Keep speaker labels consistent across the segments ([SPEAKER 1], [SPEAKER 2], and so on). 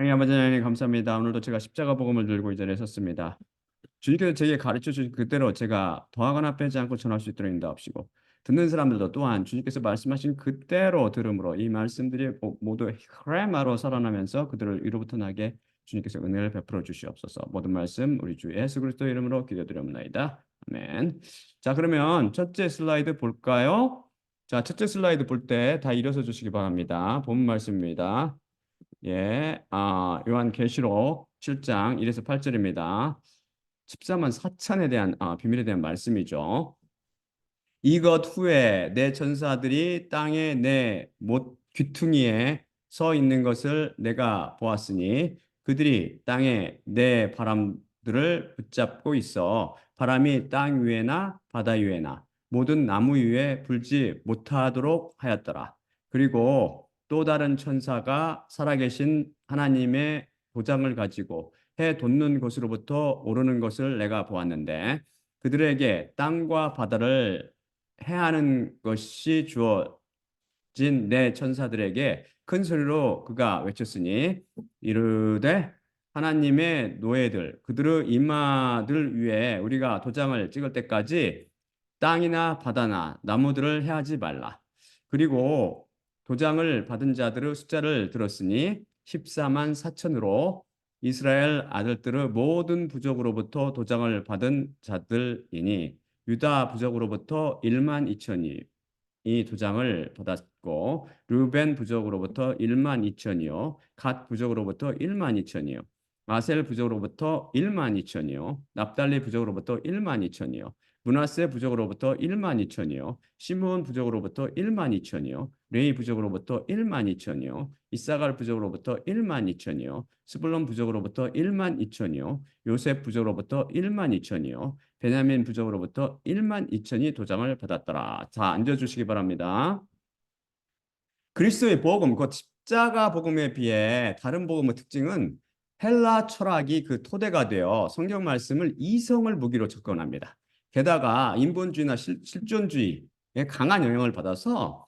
[SPEAKER 1] 아버지 하나님 감사합니다. 오늘도 제가 십자가 복음을 들고 이 자리에 섰습니다. 주님께서 제게 가르쳐 주신 그대로 제가 더하거나 빼지 않고 전할 수 있도록 인도하시고 듣는 사람들도 또한 주님께서 말씀하신 그대로 들음으로 이 말씀들이 모두 크레마로 살아나면서 그들을 위로부터 나게 주님께서 은혜를 베풀어 주시옵소서. 모든 말씀 우리 주 예수 그리스도 이름으로 기도드립니다. 아멘. 자, 그러면 첫째 슬라이드 볼까요? 자, 첫째 슬라이드 볼 때 다 일어서 주시기 바랍니다. 본 말씀입니다. 예, 요한계시록 7장 1에서 8절입니다. 14만 4천에 대한 비밀에 대한 말씀이죠. 이것 후에 내 천사들이 땅에 내 못 귀퉁이에 서 있는 것을 내가 보았으니 그들이 땅에 내 바람들을 붙잡고 있어 바람이 땅 위에나 바다 위에나 모든 나무 위에 불지 못하도록 하였더라. 그리고 또 다른 천사가 살아계신 하나님의 도장을 가지고 해 돋는 곳으로부터 오르는 것을 내가 보았는데 그들에게 땅과 바다를 해하는 것이 주어진 내 천사들에게 큰 소리로 그가 외쳤으니 이르되 하나님의 노예들 그들의 이마들 위에 우리가 도장을 찍을 때까지 땅이나 바다나 나무들을 해하지 말라. 그리고 도장을 받은 자들의 숫자를 들었으니 14만 4천으로 이스라엘 아들들의 모든 부족으로부터 도장을 받은 자들이니 유다 부족으로부터 1만 2천이 이 도장을 받았고 르벤 부족으로부터 1만 2천이요 갓 부족으로부터 1만 2천이요 아셀 부족으로부터 1만 2천이요 납달리 부족으로부터 1만 2천이요 므낫세 부족으로부터 1만 2천이요 시므온 부족으로부터 1만 2천이요 레위 부족으로부터 1만 2천이요 이사갈 부족으로부터 1만 2천이요 스불론 부족으로부터 1만 2천이요 요셉 부족으로부터 1만 2천이요 베냐민 부족으로부터 1만 2천이 도장을 받았더라. 자, 앉아주시기 바랍니다. 그리스도의 복음, 그 십자가 복음에 비해 다른 복음의 특징은 헬라 철학이 그 토대가 되어 성경 말씀을 이성을 무기로 접근합니다. 게다가 인본주의나 실존주의에 강한 영향을 받아서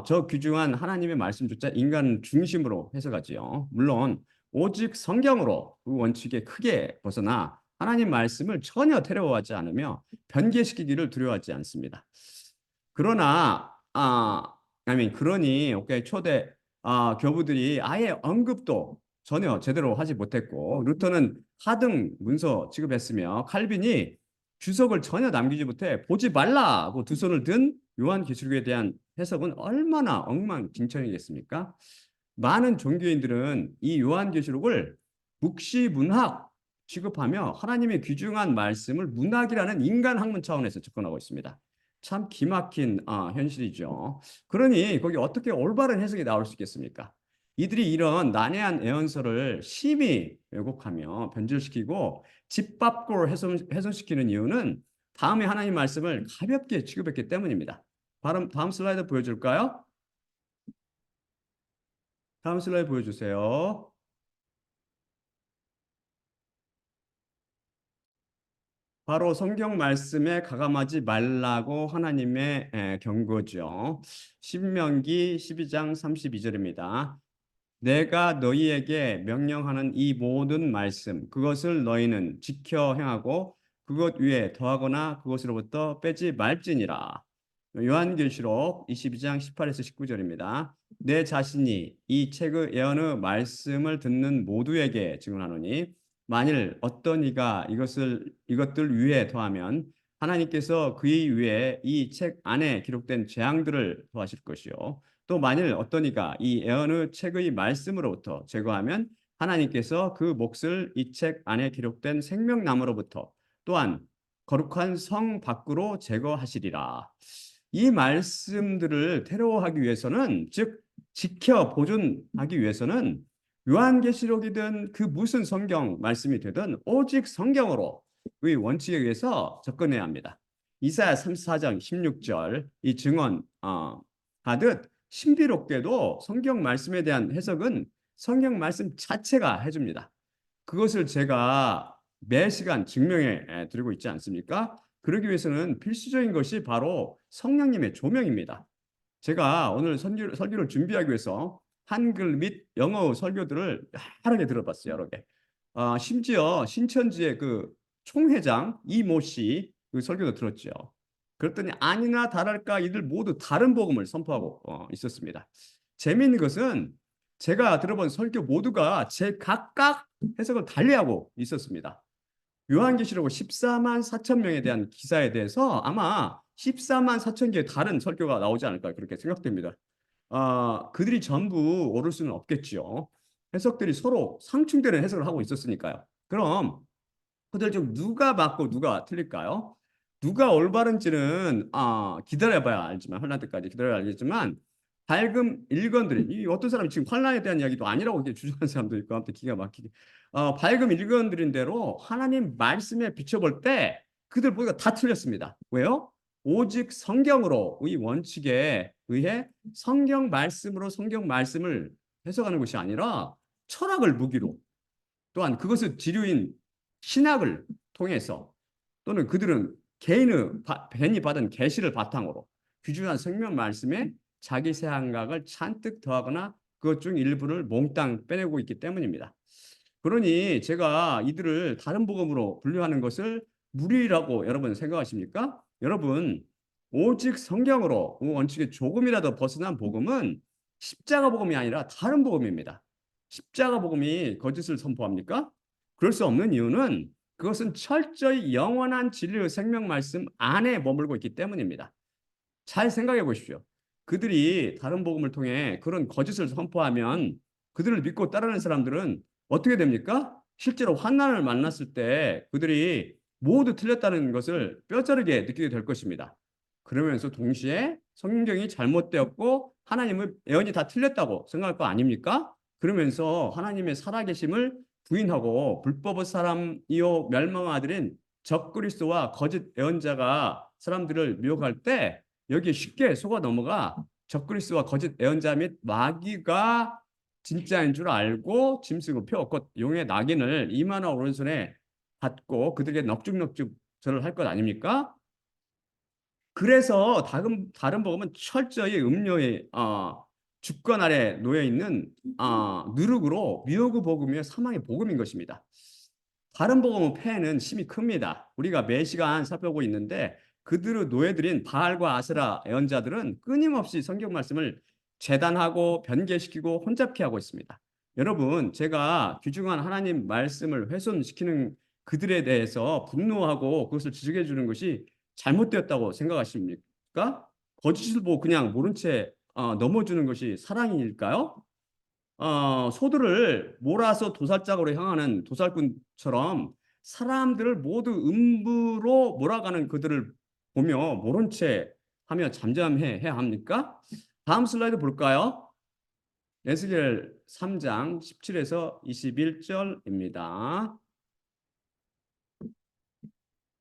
[SPEAKER 1] 저 귀중한 하나님의 말씀조차 인간 중심으로 해석하지요. 물론 오직 성경으로 그 원칙에 크게 벗어나 하나님 말씀을 전혀 테러하지 않으며 변개시키기를 두려워하지 않습니다. 그러나 그러니 오케이 초대 교부들이 아예 언급도 전혀 제대로 하지 못했고 루터는 하등 문서 취급했으며 칼빈이 주석을 전혀 남기지 못해 보지 말라고 두 손을 든 요한계시록에 대한 해석은 얼마나 엉망진창이겠습니까? 많은 종교인들은 이 요한계시록을 묵시문학 취급하며 하나님의 귀중한 말씀을 문학이라는 인간 학문 차원에서 접근하고 있습니다. 참 기막힌 현실이죠. 그러니 거기 어떻게 올바른 해석이 나올 수 있겠습니까? 이들이 이런 난해한 애언서를 심히 왜곡하며 변질시키고 집밥으로 훼손시키는 이유는 다음에 하나님 말씀을 가볍게 취급했기 때문입니다. 다음 슬라이드 보여줄까요? 다음 슬라이드 보여주세요. 바로 성경 말씀에 가감하지 말라고 하나님의 경고죠. 신명기 12장 32절입니다. 내가 너희에게 명령하는 이 모든 말씀 그것을 너희는 지켜 행하고 그것 위에 더하거나 그것으로부터 빼지 말지니라. 요한계시록 22장 18에서 19절입니다. 내 자신이 이 책의 예언의 말씀을 듣는 모두에게 증언하노니 만일 어떤 이가 이것들 위에 더하면 하나님께서 그의 위에 이 책 안에 기록된 재앙들을 더하실 것이요 또 만일 어떤 이가 이 예언의 책의 말씀으로부터 제거하면 하나님께서 그 몫을 이 책 안에 기록된 생명나무로부터 또한 거룩한 성 밖으로 제거하시리라. 이 말씀들을 테러하기 위해서는 즉 지켜 보존하기 위해서는 요한계시록이든 그 무슨 성경 말씀이 되든 오직 성경으로 의 원칙에 의해서 접근해야 합니다. 이사야 34장 16절 이 증언 하듯 신비롭게도 성경 말씀에 대한 해석은 성경 말씀 자체가 해줍니다. 그것을 제가 매 시간 증명해 드리고 있지 않습니까? 그러기 위해서는 필수적인 것이 바로 성령님의 조명입니다. 제가 오늘 설교를 준비하기 위해서 한글 및 영어 설교들을 여러 개 들어봤어요. 여러 개. 심지어 신천지의 그 총회장 이모 씨 그 설교도 들었죠. 그랬더니 아니나 다를까 이들 모두 다른 복음을 선포하고 있었습니다. 재미있는 것은 제가 들어본 설교 모두가 제 각각 해석을 달리하고 있었습니다. 요한계시록 14만 4천 명에 대한 기사에 대해서 아마 14만 4천 개의 다른 설교가 나오지 않을까 그렇게 생각됩니다. 그들이 전부 옳을 수는 없겠지요. 해석들이 서로 상충되는 해석을 하고 있었으니까요. 그럼 그들 중 누가 맞고 누가 틀릴까요? 누가 올바른지는 기다려봐야 알지만 환란 때까지 기다려야 알겠지만 밝은 일관들이 이 어떤 사람이 지금 환란에 대한 이야기도 아니라고 이렇게 주장하는 사람도 있고 아무튼 기가 막히게 밝은 일관들인 대로 하나님 말씀에 비춰볼 때 그들 보기가 다 틀렸습니다. 왜요? 오직 성경으로의 원칙에 의해 성경 말씀으로 성경 말씀을 해석하는 것이 아니라 철학을 무기로 또한 그것을 지류인 신학을 통해서 또는 그들은 괜히 받은 계시를 바탕으로 귀중한 성경 말씀에 자기 생각을 잔뜩 더하거나 그것 중 일부를 몽땅 빼내고 있기 때문입니다. 그러니 제가 이들을 다른 복음으로 분류하는 것을 무리라고 여러분 생각하십니까? 여러분 오직 성경으로 원칙에 조금이라도 벗어난 복음은 십자가 복음이 아니라 다른 복음입니다. 십자가 복음이 거짓을 선포합니까? 그럴 수 없는 이유는 그것은 철저히 영원한 진리의 생명 말씀 안에 머물고 있기 때문입니다. 잘 생각해 보십시오. 그들이 다른 복음을 통해 그런 거짓을 선포하면 그들을 믿고 따르는 사람들은 어떻게 됩니까? 실제로 환난을 만났을 때 그들이 모두 틀렸다는 것을 뼈저리게 느끼게 될 것입니다. 그러면서 동시에 성경이 잘못되었고 하나님의 예언이 다 틀렸다고 생각할 거 아닙니까? 그러면서 하나님의 살아계심을 부인하고 불법의 사람이요 멸망의 아들인 적그리스도와 거짓 예언자가 사람들을 미혹할 때 여기에 쉽게 속아 넘어가 적그리스도와 거짓 예언자 및 마귀가 진짜인 줄 알고 짐승을 펴 곧 용의 낙인을 이마나 오른손에 받고 그들에게 넉죽넉죽 절을 할 것 아닙니까? 그래서 다른 복음은 철저히 음료의 주권 아래 놓여 있는 누룩으로 미혹의 복음이며 사망의 복음인 것입니다. 다른 복음의 폐해는 심히 큽니다. 우리가 매 시간 살펴보고 있는데 그들의 노예들인 바알과 아세라 예언자들은 끊임없이 성경 말씀을 재단하고 변개시키고 혼잡케 하고 있습니다. 여러분, 제가 귀중한 하나님 말씀을 훼손시키는 그들에 대해서 분노하고 그것을 지적해 주는 것이 잘못되었다고 생각하십니까? 거짓을 보고 그냥 모른 채 넘어주는 것이 사랑일까요? 소들을 몰아서 도살장으로 향하는 도살꾼처럼 사람들을 모두 음부로 몰아가는 그들을 보며 모른 채 하며 잠잠해야 합니까? 다음 슬라이드 볼까요? 에스겔 3장 17에서 21절입니다.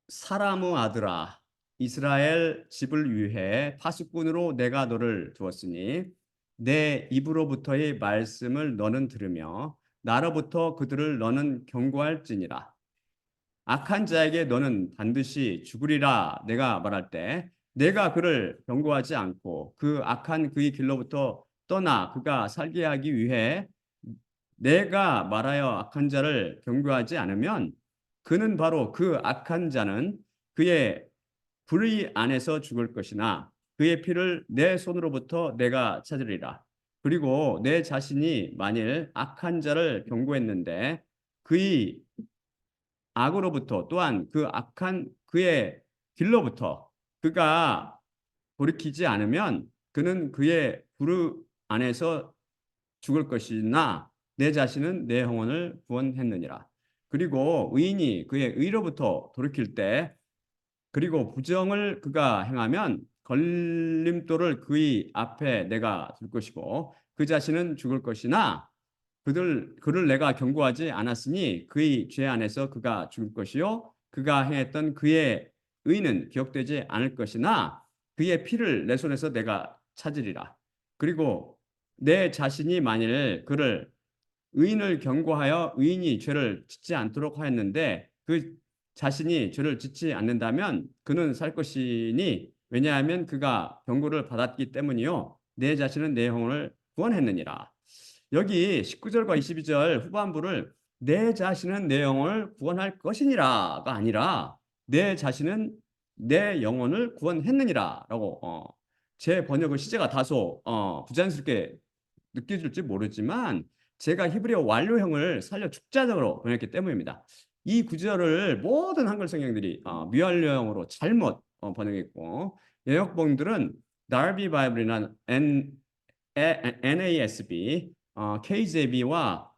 [SPEAKER 1] 사람의 아들아 이스라엘 집을 위해 파수꾼으로 내가 너를 두었으니 내 입으로부터의 말씀을 너는 들으며 나로부터 그들을 너는 경고할지니라. 악한 자에게 너는 반드시 죽으리라 내가 말할 때 내가 그를 경고하지 않고 그 악한 그의 길로부터 떠나 그가 살게 하기 위해 내가 말하여 악한 자를 경고하지 않으면 그는 바로 그 악한 자는 그의 불의 안에서 죽을 것이나 그의 피를 내 손으로부터 내가 찾으리라. 그리고 내 자신이 만일 악한 자를 경고했는데 그의 악으로부터 또한 그 악한 그의 길로부터 그가 돌이키지 않으면 그는 그의 불의 안에서 죽을 것이나 내 자신은 내 영혼을 구원했느니라. 그리고 의인이 그의 의로부터 돌이킬 때 그리고 부정을 그가 행하면 걸림돌을 그의 앞에 내가 둘 것이고 그 자신은 죽을 것이나 그를 내가 경고하지 않았으니 그의 죄 안에서 그가 죽을 것이요 그가 행했던 그의 의는 기억되지 않을 것이나 그의 피를 내 손에서 내가 찾으리라. 그리고 내 자신이 만일 그를 의인을 경고하여 의인이 죄를 짓지 않도록 하였는데 그 자신이 죄를 짓지 않는다면 그는 살 것이니 왜냐하면 그가 경고를 받았기 때문이요 내 자신은 내 영혼을 구원했느니라. 여기 19절과 22절 후반부를 내 자신은 내 영혼을 구원할 것이니라가 아니라 내 자신은 내 영혼을 구원했느니라라고 제 번역의 시제가 다소 부자연스럽게 느껴질지 모르지만 제가 히브리어 완료형을 살려 축자적으로 번역했기 때문입니다. 이 구절을 모든 한글 성경들이 미완료형으로 잘못 번역했고 영역본들은 다비 바이블이나 NASB, KJV와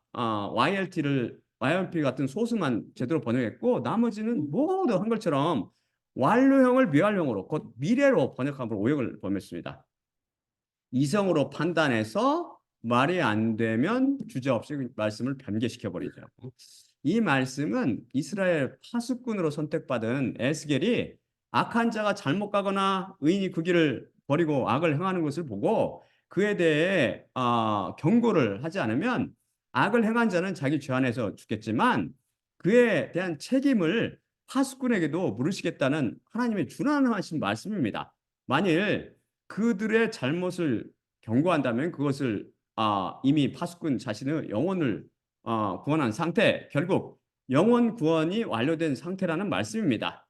[SPEAKER 1] YLP 같은 소수만 제대로 번역했고 나머지는 모두 한글처럼 완료형을 미완료형으로 곧 미래로 번역함으로 오역을 범했습니다. 이성으로 판단해서 말이 안 되면 주저없이 말씀을 변개시켜 버리죠. 이 말씀은 이스라엘 파수꾼으로 선택받은 에스겔이 악한 자가 잘못 가거나 의인이 그 길을 버리고 악을 행하는 것을 보고 그에 대해 경고를 하지 않으면 악을 행한 자는 자기 죄 안에서 죽겠지만 그에 대한 책임을 파수꾼에게도 물으시겠다는 하나님의 준하신 말씀입니다. 만일 그들의 잘못을 경고한다면 그것을 이미 파수꾼 자신의 영혼을 구원한 상태, 결국 영혼 구원이 완료된 상태라는 말씀입니다.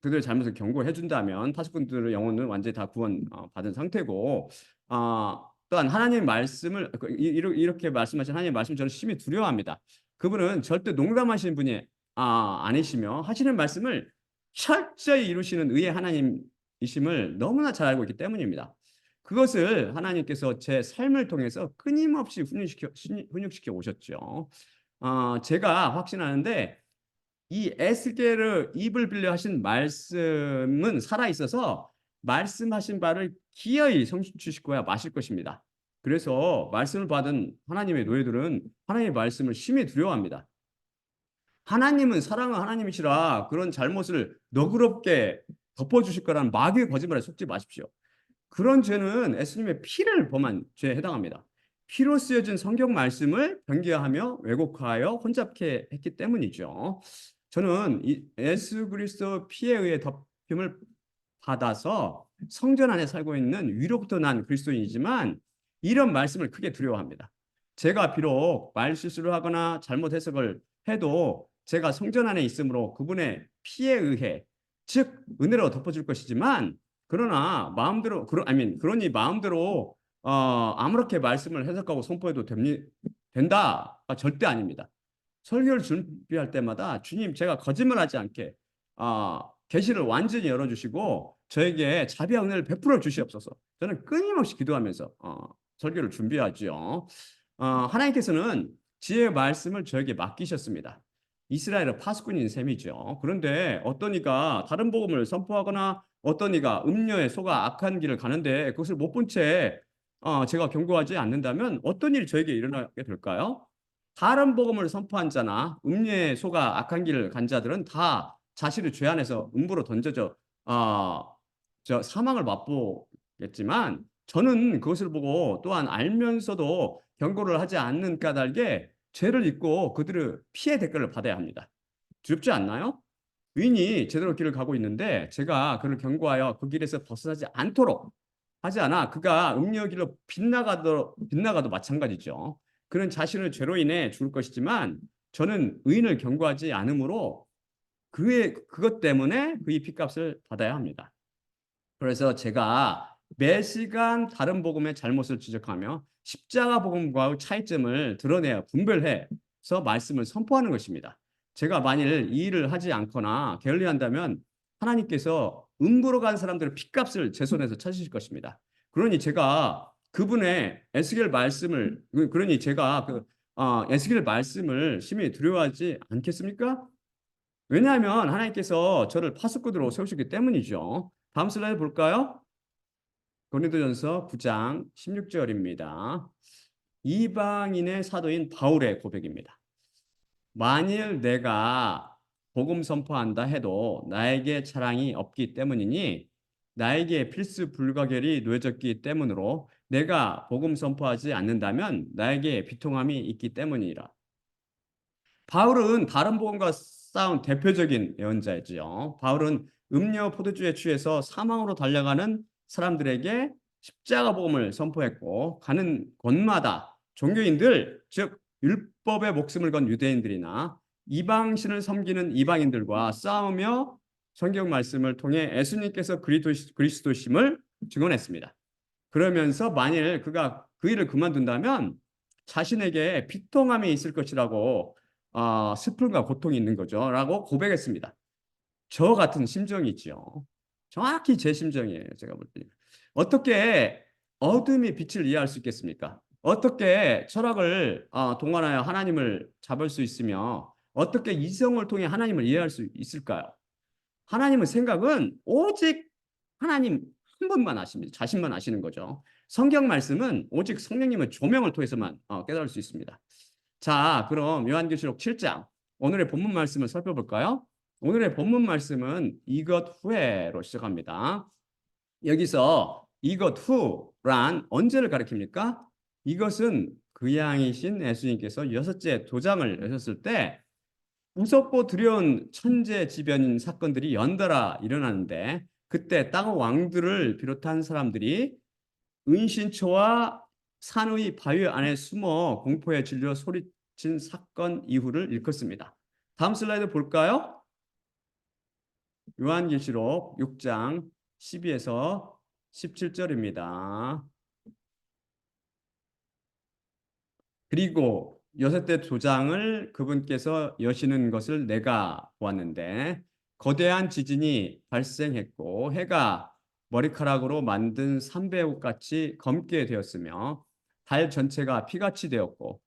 [SPEAKER 1] 그들의 잘못을 경고해 준다면 파수꾼들의 영혼은 완전히 다 구원 받은 상태고 또한 하나님의 말씀을 이렇게 말씀하신 하나님의 말씀 저는 심히 두려워합니다. 그분은 절대 농담하시는 분이 아니시며 하시는 말씀을 철저히 이루시는 의의 하나님이심을 너무나 잘 알고 있기 때문입니다. 그것을 하나님께서 제 삶을 통해서 끊임없이 훈육시켜 오셨죠. 제가 확신하는데 이 에스겔의 입을 빌려 하신 말씀은 살아 있어서 말씀하신 바를 기어이 성취시켜야 마실 것입니다. 그래서 말씀을 받은 하나님의 노예들은 하나님의 말씀을 심히 두려워합니다. 하나님은 사랑의 하나님이시라 그런 잘못을 너그럽게 덮어주실 거라는 마귀의 거짓말에 속지 마십시오. 그런 죄는 예수님의 피를 범한 죄에 해당합니다. 피로 쓰여진 성경 말씀을 변개하며 왜곡하여 혼잡케 했기 때문이죠. 저는 예수 그리스도 피에 의해 덮임을 받아서 성전 안에 살고 있는 위로부터 난 그리스도인이지만 이런 말씀을 크게 두려워합니다. 제가 비록 말실수를 하거나 잘못 해석을 해도 제가 성전 안에 있으므로 그분의 피에 의해 즉 은혜로 덮어줄 것이지만 그러나 마음대로 그러니 마음대로 아무렇게 말씀을 해석하고 선포해도 된다가 절대 아닙니다. 설교를 준비할 때마다 주님 제가 거짓말하지 않게 계시를 완전히 열어주시고 저에게 자비와 은혜를 베풀어 주시옵소서. 저는 끊임없이 기도하면서 설교를 준비하죠. 하나님께서는 지혜의 말씀을 저에게 맡기셨습니다. 이스라엘의 파수꾼인 셈이죠. 그런데 어떤 이가 다른 복음을 선포하거나 어떤 이가 음료에 속아 악한 길을 가는데 그것을 못 본 채 제가 경고하지 않는다면 어떤 일이 저에게 일어나게 될까요? 다른 복음을 선포한 자나 음료에 속아 악한 길을 간 자들은 다 자신의 죄 안에서 음부로 던져져 사망을 맛보겠지만 저는 그것을 보고 또한 알면서도 경고를 하지 않는 까닭에 죄를 짓고 그들의 피해 대가를 받아야 합니다. 두렵지 않나요? 의인이 제대로 길을 가고 있는데 제가 그를 경고하여 그 길에서 벗어나지 않도록 하지 않아 그가 음료 길로 빗나가도 마찬가지죠. 그는 자신의 죄로 인해 죽을 것이지만 저는 의인을 경고하지 않으므로 그것 때문에 그의 피값을 받아야 합니다. 그래서 제가 매 시간 다른 복음의 잘못을 지적하며 십자가 복음과의 차이점을 드러내어 분별해서 말씀을 선포하는 것입니다. 제가 만일 이 일을 하지 않거나 게을리한다면 하나님께서 음부로 간 사람들의 피값을 제 손에서 찾으실 것입니다. 그러니 제가 그분의 에스겔 말씀을 그러니 제가 에스겔 말씀을 심히 두려워하지 않겠습니까? 왜냐하면 하나님께서 저를 파수꾼으로 세우셨기 때문이죠. 다음 슬라이드 볼까요? 고린도전서 9장 16절입니다. 이방인의 사도인 바울의 고백입니다. 만일 내가 복음 선포한다 해도 나에게 자랑이 없기 때문이니 나에게 필수 불가결이 놓여졌기 때문으로 내가 복음 선포하지 않는다면 나에게 비통함이 있기 때문이라. 바울은 다른 복음과 싸운 대표적인 예언자이지요. 바울은 음료 포도주에 취해서 사망으로 달려가는 사람들에게 십자가 복음을 선포했고 가는 곳마다 종교인들, 즉 율법에 목숨을 건 유대인들이나 이방신을 섬기는 이방인들과 싸우며 성경 말씀을 통해 예수님께서 그리스도심을 증언했습니다. 그러면서 만일 그가 그 일을 그만둔다면 자신에게 비통함이 있을 것이라고 슬픔과 고통이 있는 거죠. 라고 고백했습니다. 저 같은 심정이죠. 정확히 제 심정이에요. 제가 볼 때. 어떻게 어둠이 빛을 이해할 수 있겠습니까? 어떻게 철학을 동원하여 하나님을 잡을 수 있으며 어떻게 이성을 통해 하나님을 이해할 수 있을까요? 하나님의 생각은 오직 하나님 한 분만 아십니다. 자신만 아시는 거죠. 성경 말씀은 오직 성령님의 조명을 통해서만 깨달을 수 있습니다. 자, 그럼 요한계시록 7장 오늘의 본문 말씀을 살펴볼까요? 오늘의 본문 말씀은 이것 후에로 시작합니다. 여기서 이것 후란 언제를 가리킵니까? 이것은 그 양이신 예수님께서 여섯째 도장을 여셨을 때 무섭고 두려운 천재지변인 사건들이 연달아 일어나는데 그때 땅의 왕들을 비롯한 사람들이 은신처와 산의 바위 안에 숨어 공포에 질려 소리친 사건 이후를 일컫습니다. 다음 슬라이드 볼까요? 요한계시록 6장 12에서 17절입니다. 그리고 여섯째 도장을 그분께서 여시는 것을 내가 보았는데 거대한 지진이 발생했고 해가 머리카락으로 만든 삼배옥같이 검게 되었으며 달 전체가 피같이 되었고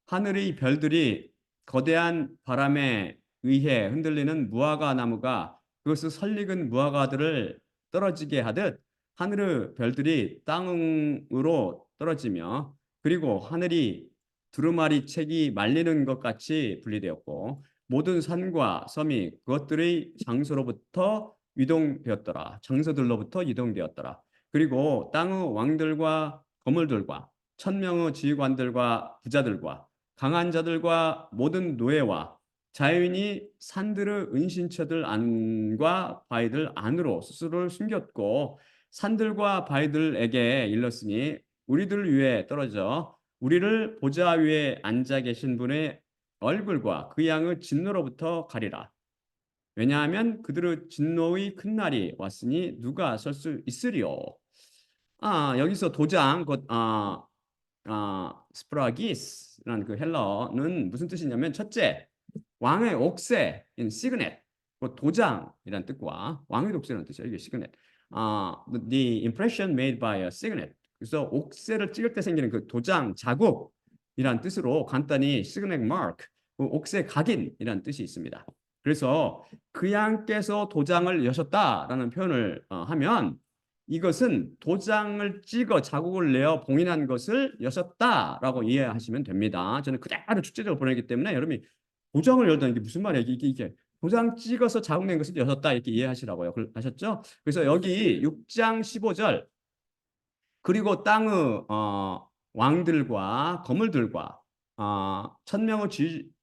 [SPEAKER 1] 하늘의 별들이 거대한 바람에 의해 흔들리는 무화과 나무가 그것을 설익은 무화과들을 떨어지게 하듯 하늘의 별들이 땅으로 떨어지며 그리고 하늘이 두루마리 책이 말리는 것 같이 분리되었고 모든 산과 섬이 그것들의 장소로부터 이동되었더라. 장소들로부터 이동되었더라. 그리고 땅의 왕들과 거물들과 천명의 지휘관들과 부자들과 강한 자들과 모든 노예와 자유인이 산들의 은신처들 안과 바위들 안으로 스스로를 숨겼고 산들과 바위들에게 일렀으니 우리들 위에 떨어져 우리를 보좌 위에 앉아 계신 분의 얼굴과 그 양의 진노로부터 가리라. 왜냐하면 그들의 진노의 큰 날이 왔으니 누가 설 수 있으리요. 여기서 도장 스프라기스라는 그 헬러는 무슨 뜻이냐면 첫째 왕의 옥새인 시그넷 도장이란 뜻과 왕의 옥새라는 뜻이에요. 이게 시그넷. The impression made by a signet. 그래서 옥새를 찍을 때 생기는 그 도장 자국이란 뜻으로 간단히 signet mark, 옥새 각인이란 뜻이 있습니다. 그래서 그 양께서 도장을 여셨다라는 표현을 하면 이것은 도장을 찍어 자국을 내어 봉인한 것을 여셨다라고 이해하시면 됩니다. 저는 그대로 축제적으로 보내기 때문에 여러분이 도장을 열다는 게 무슨 말이야? 이게 도장 찍어서 자국 낸 것을 여셨다 이렇게 이해하시라고요. 아셨죠? 그래서 여기 6장 15절 그리고 땅의 왕들과 거물들과 천명의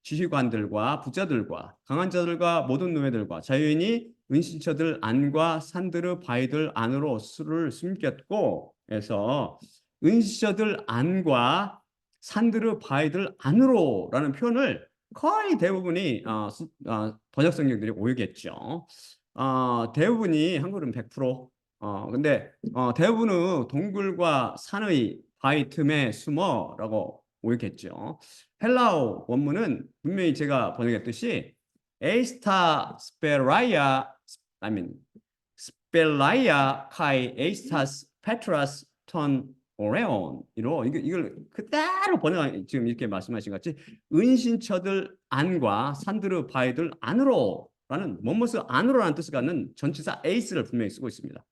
[SPEAKER 1] 지휘관들과 부자들과 강한 자들과 모든 노예들과 자유인이 은신처들 안과 산들의 바위들 안으로 스스로를 숨겼고 해서 은신처들 안과 산들의 바위들 안으로라는 표현을 거의 대부분이 번역 성경들이 오유겠죠. 대부분이 한글은 100%. 근데 대부분의 동굴과 산의 바위 틈에 숨어라고 오유겠죠. 헬라어 원문은 분명히 제가 번역했듯이 에이스타 스페라이아 I mean 스펠라이아 카이 에이스타스 페트라스 턴 오레온 이로 이걸 그대로 번역 지금 이렇게 말씀하신 것 같이 은신처들 안과 산들의 바위들 안으로라는 뭐뭇을 안으로라는 뜻을 갖는 전치사 에이스를 분명히 쓰고 있습니다.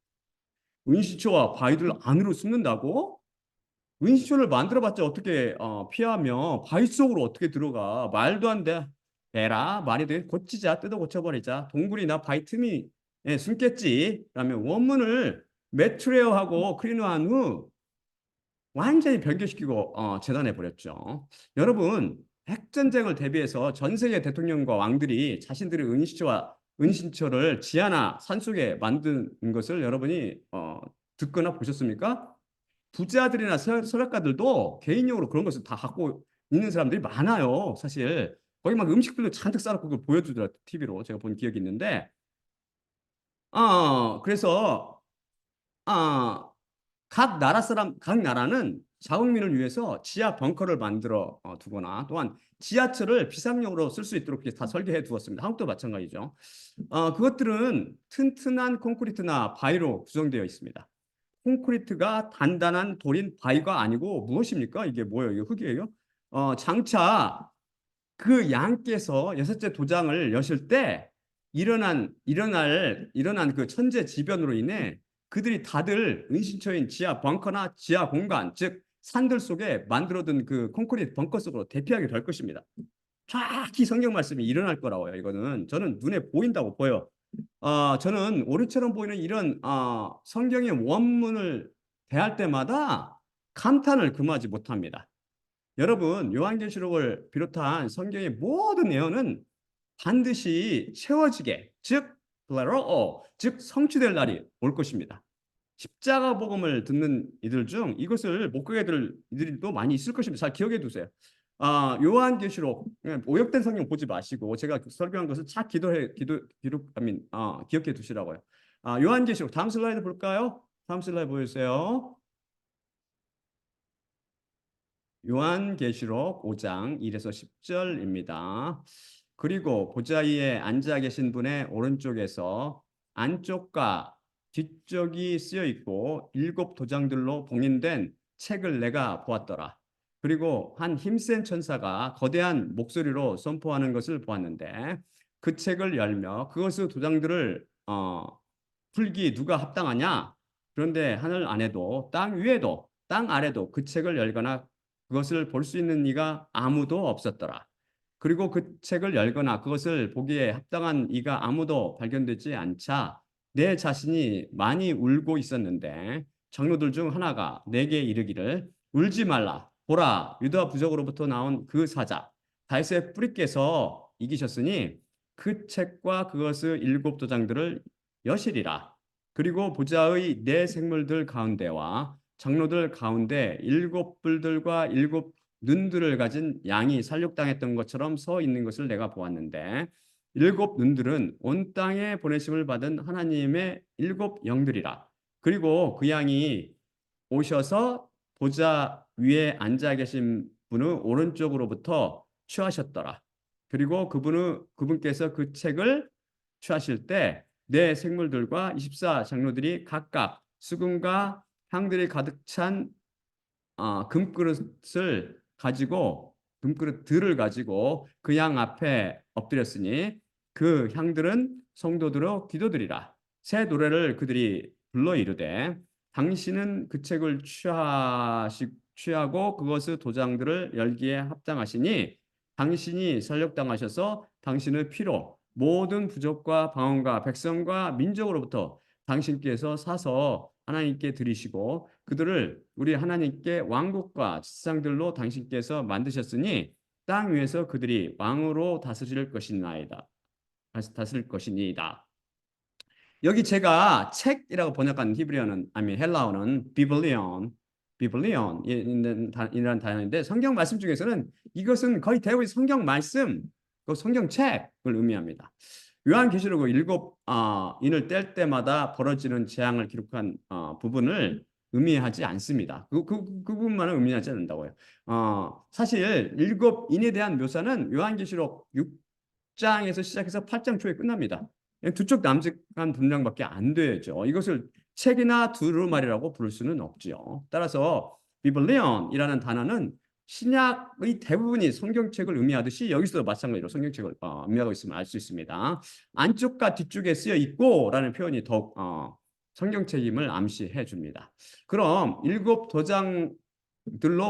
[SPEAKER 1] 은신처와 바위들 안으로 숨는다고? 은신처를 만들어봤자 어떻게 피하며 바위 속으로 어떻게 들어가? 말도 안 돼. 에라 말이 돼. 고치자 뜯어 고쳐버리자. 동굴이나 바위 틈이 숨겠지. 라면 원문을 매트레어하고 클리너한 후 완전히 변개시키고 재단해 버렸죠. 여러분 핵전쟁을 대비해서 전 세계 대통령과 왕들이 자신들의 은신처를 지하나 산속에 만든 것을 여러분이 듣거나 보셨습니까? 부자들이나 서력가들도 개인적으로 그런 것을 다 갖고 있는 사람들이 많아요. 사실 거기 막 음식들도 잔뜩 싸놓고 그걸 보여주더라고요. TV로 제가 본 기억이 있는데 그래서 아, 각 나라는 자국민을 위해서 지하 벙커를 만들어 두거나 또한 지하철을 비상용으로 쓸 수 있도록 이렇게 다 설계해 두었습니다. 한국도 마찬가지죠. 그것들은 튼튼한 콘크리트나 바위로 구성되어 있습니다. 콘크리트가 단단한 돌인 바위가 아니고 무엇입니까? 이게 뭐예요? 이게 흙이에요? 장차 그 양께서 여섯째 도장을 여실 때 일어난 그 천재지변으로 인해 그들이 다들 은신처인 지하 벙커나 지하 공간, 즉 산들 속에 만들어둔 그 콘크리트 벙커 속으로 대피하게 될 것입니다. 정확히 성경 말씀이 일어날 거라고요. 이거는 저는 눈에 보인다고 보여. 저는 오리처럼 보이는 이런 성경의 원문을 대할 때마다 감탄을 금하지 못합니다. 여러분, 요한계시록을 비롯한 성경의 모든 예언은 반드시 채워지게, 즉 플레로, 즉 성취될 날이 올 것입니다. 십자가 복음을 듣는 이들 중 이것을 못 가게 될 이들도 많이 있을 것입니다. 잘 기억해 두세요. 요한계시록 오역된 성경 보지 마시고 제가 설교한 것을 잘 기억해 두시라고요. 요한계시록 다음 슬라이드 볼까요? 다음 슬라이드 보여주세요. 요한계시록 5장 1에서 10절입니다. 그리고 보좌 위에 앉아 계신 분의 오른쪽에서 안쪽과 뒤쪽이 쓰여 있고 7도장들로 봉인된 책을 내가 보았더라. 그리고 한 힘센 천사가 거대한 목소리로 선포하는 것을 보았는데 그 책을 열며 그것의 도장들을 풀기 누가 합당하냐? 그런데 하늘 안에도 땅 위에도 땅 아래도 그 책을 열거나 그것을 볼 수 있는 이가 아무도 없었더라. 그리고 그 책을 열거나 그것을 보기에 합당한 이가 아무도 발견되지 않자 내 자신이 많이 울고 있었는데 장로들 중 하나가 내게 이르기를 울지 말라. 보라, 유다 부족으로부터 나온 그 사자 다윗의 뿌리께서 이기셨으니 그 책과 그것의 7도장들을 여시리라. 그리고 보좌의 네 생물들 가운데와 장로들 가운데 7뿔들과 7눈들을 가진 양이 살육당했던 것처럼 서 있는 것을 내가 보았는데 7눈들은 온 땅에 보내심을 받은 하나님의 7영들이라. 그리고 그 양이 오셔서 보좌 위에 앉아 계신 분의 오른쪽으로부터 취하셨더라. 그리고 그분께서 그 책을 취하실 때 내 생물들과 24 장로들이 각각 수금과 향들이 가득 찬 금그릇을 가지고 금그릇들을 가지고 그 양 앞에 엎드렸으니 그 향들은 성도들의 기도들이라. 새 노래를 그들이 불러 이르되 당신은 그 책을 취하고 그것의 도장들을 열기에 합당하시니 당신이 설력당하셔서 당신의 피로 모든 부족과 방언과 백성과 민족으로부터 당신께서 사서 하나님께 드리시고 그들을 우리 하나님께 왕국과 지상들로 당신께서 만드셨으니 땅 위에서 그들이 왕으로 다스릴 것이나이다. 다스릴 것이니이다. 여기 제가 책이라고 번역한 히브리어는 헬라어는 비블리온이라는 단어인데 성경 말씀 중에서는 이것은 거의 대부분 성경 말씀, 그 성경책을 의미합니다. 요한계시록 7인을 뗄 때마다 벌어지는 재앙을 기록한 부분을 의미하지 않습니다. 그 부분만은 의미하지 않는다고요. 사실 7인에 대한 묘사는 요한계시록 6장에서 시작해서 8장 초에 끝납니다. 두 쪽 남직한 분량밖에 안 되죠. 이것을 책이나 두루마리라고 부를 수는 없죠. 따라서 비블리온이라는 단어는 신약의 대부분이 성경책을 의미하듯이 여기서도 마찬가지로 성경책을 의미하고 있음을 알 수 있습니다. 안쪽과 뒤쪽에 쓰여 있고라는 표현이 더욱 성경책임을 암시해 줍니다. 그럼 7도장들로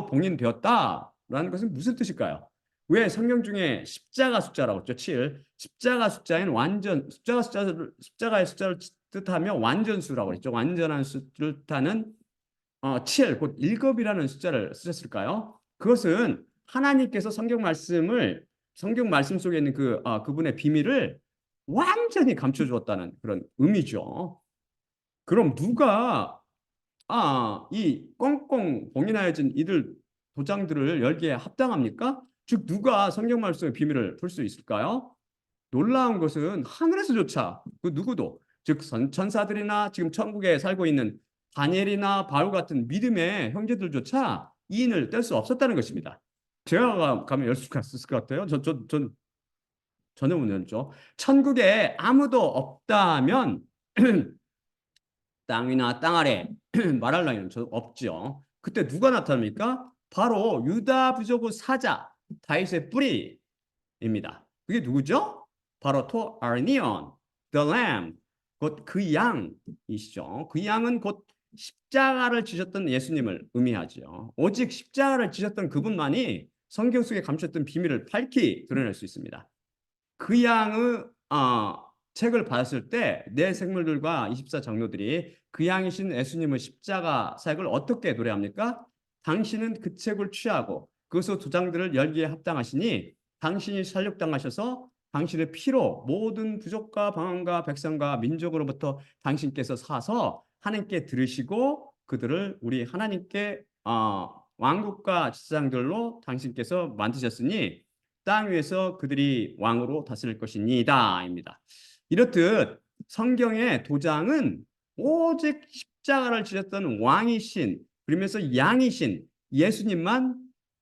[SPEAKER 1] 봉인되었다라는 것은 무슨 뜻일까요? 왜 성경 중에 십자가 숫자라고 했죠? 7. 십자가 숫자인 십자가의 숫자를 뜻하며 완전수라고 했죠. 완전한 수를 뜻하는 7, 곧 7이라는 숫자를 쓰셨을까요? 그것은 하나님께서 성경 말씀 속에 있는 그분의 비밀을 완전히 감춰 주었다는 그런 의미죠. 그럼 누가 이 꽁꽁 봉인하여진 이들 도장들을 열기에 합당합니까? 즉 누가 성경 말씀의 비밀을 풀 수 있을까요? 놀라운 것은 하늘에서조차 그 누구도 즉 천사들이나 지금 천국에 살고 있는 다니엘이나 바울 같은 믿음의 형제들조차 이 인을 뗄 수 없었다는 것입니다. 제가 가면 열 수가 있을 것 같아요. 전 전혀 못 열죠. 천국에 아무도 없다면 땅 위나 땅 아래 말할 나위는 없죠. 그때 누가 나타납니까? 바로 유다 부족의 사자 다윗의 뿌리입니다. 그게 누구죠? 바로 토아니온, the lamb, 곧 그 양이시죠. 그 양은 곧 십자가를 지셨던 예수님을 의미하죠. 오직 십자가를 지셨던 그분만이 성경 속에 감췄던 비밀을 밝히 드러낼 수 있습니다. 그 양의 책을 받았을 때 내 생물들과 24 장로들이 그 양이신 예수님의 십자가 사역을 어떻게 노래합니까? 당신은 그 책을 취하고 그것의 도장들을 열기에 합당하시니 당신이 살육당하셔서 당신의 피로 모든 부족과 방언과 백성과 민족으로부터 당신께서 사서 하나님께 들으시고 그들을 우리 하나님께 왕국과 지상들로 당신께서 만드셨으니 땅 위에서 그들이 왕으로 다스릴 것이니다입니다. 이렇듯 성경의 도장은 오직 십자가를 지셨던 왕이신 그러면서 양이신 예수님만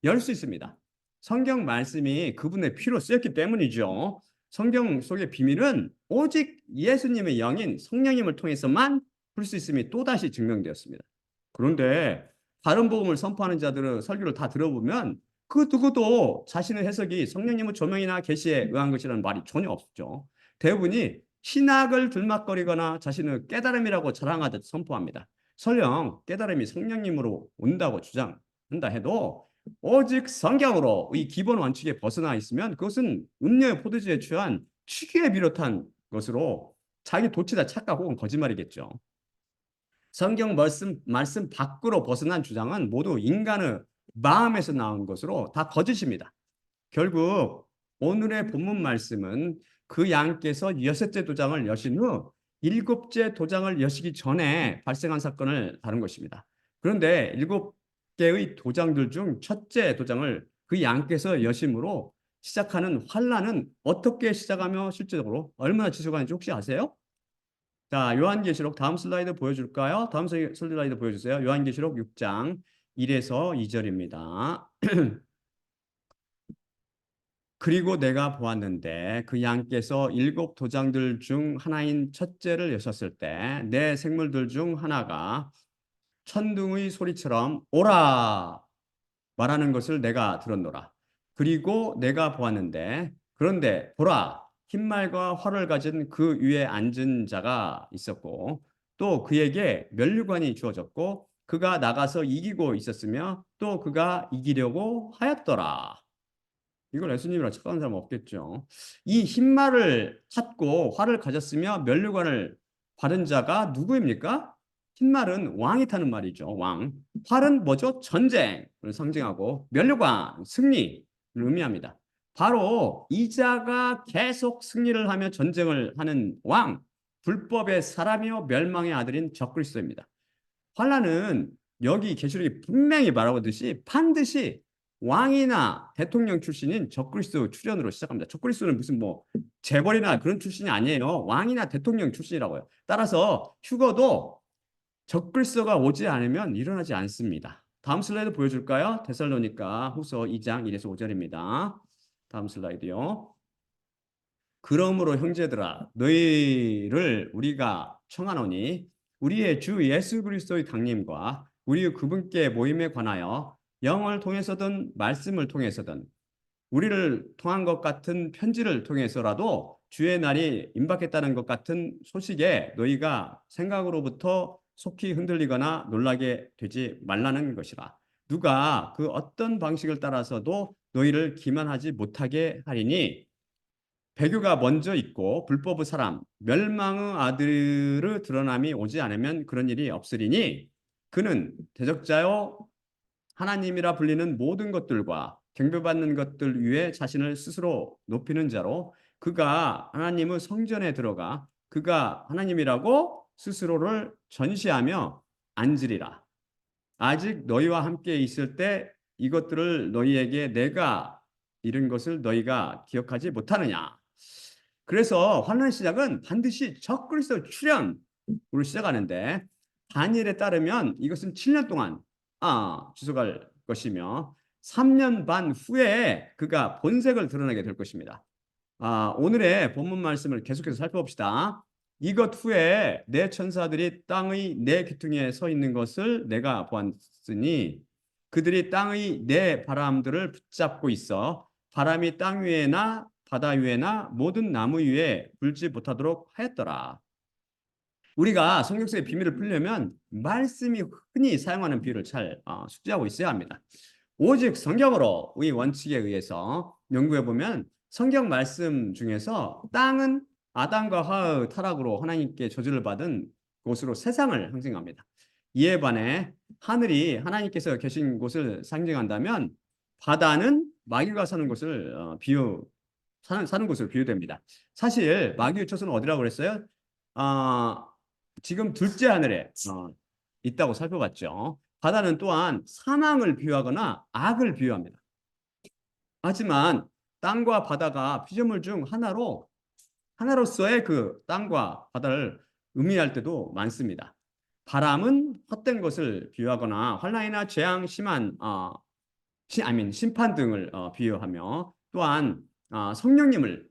[SPEAKER 1] 열 수 있습니다. 성경 말씀이 그분의 피로 쓰였기 때문이죠. 성경 속의 비밀은 오직 예수님의 영인 성령님을 통해서만 풀 수 있음이 또다시 증명되었습니다. 그런데 다른 복음을 선포하는 자들의 설교를 다 들어보면 그 누구도 자신의 해석이 성령님의 조명이나 계시에 의한 것이라는 말이 전혀 없죠. 대부분이 신학을 들막거리거나 자신의 깨달음이라고 자랑하듯 선포합니다. 설령 깨달음이 성령님으로 온다고 주장한다 해도 오직 성경으로 이 기본 원칙에 벗어나 있으면 그것은 음료의 포도주에 취한 취기에 비롯한 것으로 자기 도치다 착각 혹은 거짓말이겠죠. 성경 말씀 밖으로 벗어난 주장은 모두 인간의 마음에서 나온 것으로 다 거짓입니다. 결국 오늘의 본문 말씀은 그 양께서 여섯째 도장을 여신 후 일곱째 도장을 여시기 전에 발생한 사건을 다룬 것입니다. 그런데 일곱 개의 도장들 중 첫째 도장을 그 양께서 여심으로 시작하는 환란은 어떻게 시작하며 실제적으로 얼마나 지속하는지 혹시 아세요? 자, 요한계시록 다음 슬라이드 보여줄까요? 다음 슬라이드 보여주세요. 요한계시록 6장 1에서 2절입니다. 그리고 내가 보았는데 그 양께서 일곱 도장들 중 하나인 첫째를 여셨을 때 내 생물들 중 하나가 천둥의 소리처럼 오라 말하는 것을 내가 들었노라. 그리고 내가 보았는데 그런데 보라 흰말과 활을 가진 그 위에 앉은 자가 있었고 또 그에게 면류관이 주어졌고 그가 나가서 이기고 있었으며 또 그가 이기려고 하였더라. 이걸 예수님이라 착각하는 사람 없겠죠. 이 흰말을 탔고 활을 가졌으며 면류관을 받은 자가 누구입니까? 흰말은 왕이 타는 말이죠. 왕. 활은 뭐죠? 전쟁을 상징하고 면류관, 승리를 의미합니다. 바로 이 자가 계속 승리를 하며 전쟁을 하는 왕, 불법의 사람이요 멸망의 아들인 적그리스도입니다. 환란은 여기 계시록이 분명히 말하듯이 반드시 왕이나 대통령 출신인 적그리스도 출현으로 시작합니다. 적그리스도는 무슨 뭐 재벌이나 그런 출신이 아니에요. 왕이나 대통령 출신이라고요. 따라서 휴거도 적그리스도가 오지 않으면 일어나지 않습니다. 다음 슬라이드 보여줄까요? 데살로니가 후서 2장 1에서 5절입니다. 다음 슬라이드요. 그러므로 형제들아 너희를 우리가 청하노니 우리의 주 예수 그리스도의 강림과 우리 그분께 모임에 관하여 영을 통해서든 말씀을 통해서든 우리를 통한 것 같은 편지를 통해서라도 주의 날이 임박했다는 것 같은 소식에 너희가 생각으로부터 속히 흔들리거나 놀라게 되지 말라는 것이라. 누가 그 어떤 방식을 따라서도 너희를 기만하지 못하게 하리니 배교가 먼저 있고 불법의 사람 멸망의 아들의 드러남이 오지 않으면 그런 일이 없으리니 그는 대적자요 하나님이라 불리는 모든 것들과 경배받는 것들 위에 자신을 스스로 높이는 자로 그가 하나님의 성전에 들어가 그가 하나님이라고 스스로를 전시하며 앉으리라. 아직 너희와 함께 있을 때 이것들을 너희에게 내가 이룬 것을 너희가 기억하지 못하느냐. 그래서 환란의 시작은 반드시 적그리스도 출현으로 시작하는데 다니엘에 따르면 이것은 7년 동안 지속할 것이며 3년 반 후에 그가 본색을 드러내게 될 것입니다. 오늘의 본문 말씀을 계속해서 살펴봅시다. 이것 후에 내 천사들이 땅의 내 귀퉁이에 서 있는 것을 내가 보았으니 그들이 땅의 내 바람들을 붙잡고 있어 바람이 땅 위에나 바다 위에나 모든 나무 위에 불지 못하도록 하였더라. 우리가 성경 속의 비밀을 풀려면 말씀이 흔히 사용하는 비유를 잘 숙지하고 있어야 합니다. 오직 성경으로의 원칙에 의해서 연구해 보면 성경 말씀 중에서 땅은 아담과 하와의 타락으로 하나님께 저주를 받은 곳으로 세상을 상징합니다. 이에 반해 하늘이 하나님께서 계신 곳을 상징한다면 바다는 마귀가 사는 곳을 사는 곳으로 비유됩니다. 사실 마귀의 처소는 어디라고 그랬어요? 지금 둘째 하늘에 있다고 살펴봤죠. 바다는 또한 사망을 비유하거나 악을 비유합니다. 하지만 땅과 바다가 피조물 중 하나로서의 그 땅과 바다를 의미할 때도 많습니다. 바람은 헛된 것을 비유하거나 환난이나 재앙, 심한 심판 등을 비유하며 또한 성령님을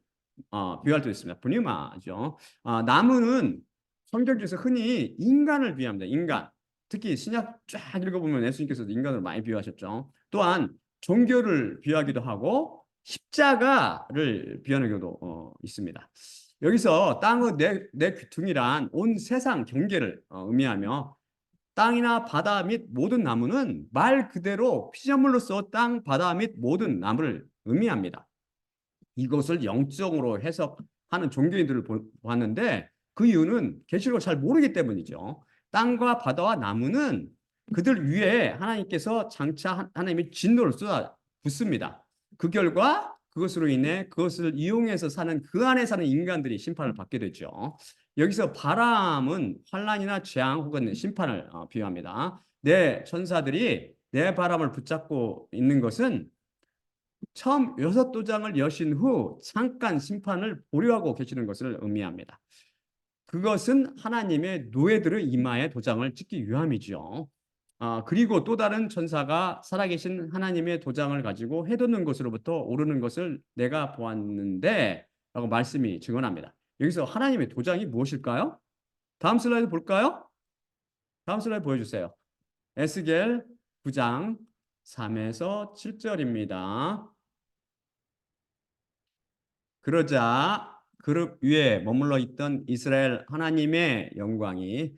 [SPEAKER 1] 비유할 때도 있습니다. 분유마죠. 나무는 성경 중에서 흔히 인간을 비유합니다. 인간. 특히 신약 쫙 읽어보면 예수님께서도 인간을 많이 비유하셨죠. 또한 종교를 비유하기도 하고 십자가를 비유하는 경우도 있습니다. 여기서 땅의 내 귀퉁이란 온 세상 경계를 의미하며 땅이나 바다 및 모든 나무는 말 그대로 피조물로서 땅, 바다 및 모든 나무를 의미합니다. 이것을 영적으로 해석하는 종교인들을 보았는데 그 이유는 계시록을 잘 모르기 때문이죠. 땅과 바다와 나무는 그들 위에 하나님께서 장차 하나님이 진노를 쏟아 붓습니다. 그 결과 그것으로 인해 그것을 이용해서 사는 그 안에 사는 인간들이 심판을 받게 되죠. 여기서 바람은 환난이나 재앙 혹은 심판을 비유합니다. 내 천사들이 내 바람을 붙잡고 있는 것은 처음 6도장을 여신 후 잠깐 심판을 보류하고 계시는 것을 의미합니다. 그것은 하나님의 노예들의 이마에 도장을 찍기 위함이죠. 그리고 또 다른 천사가 살아계신 하나님의 도장을 가지고 해돋는 것으로부터 오르는 것을 내가 보았는데 라고 말씀이 증언합니다. 여기서 하나님의 도장이 무엇일까요? 다음 슬라이드 볼까요? 다음 슬라이드 보여주세요. 에스겔 9장 3에서 7절입니다. 그러자 그룹 위에 머물러 있던 이스라엘 하나님의 영광이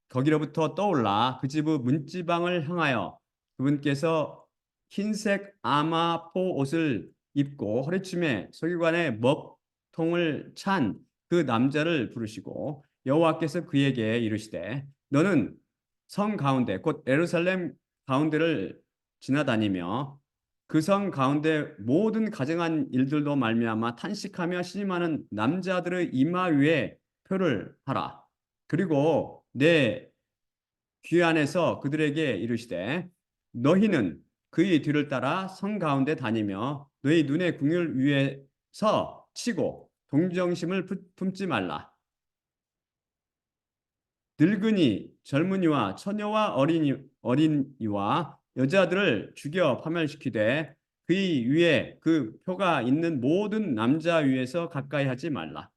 [SPEAKER 1] 거기로부터 떠올라 그 집의 문지방을 향하여 그분께서 흰색 아마포 옷을 입고 허리춤에 서기관의 먹통을 찬 그 남자를 부르시고 여호와께서 그에게 이르시되 너는 성 가운데 곧 예루살렘 가운데를 지나다니며 그 성 가운데 모든 가증한 일들도 말미암아 탄식하며 신임하는 남자들의 이마 위에 표를 하라. 그리고 내 귀 안에서 그들에게 이르시되 너희는 그의 뒤를 따라 성 가운데 다니며 너희 눈의 궁율 위에서 치고 동정심을 품지 말라. 늙은이, 젊은이와 처녀와 어린이와 여자들을 죽여 파멸시키되 그의 위에 그 표가 있는 모든 남자 위에서 가까이 하지 말라.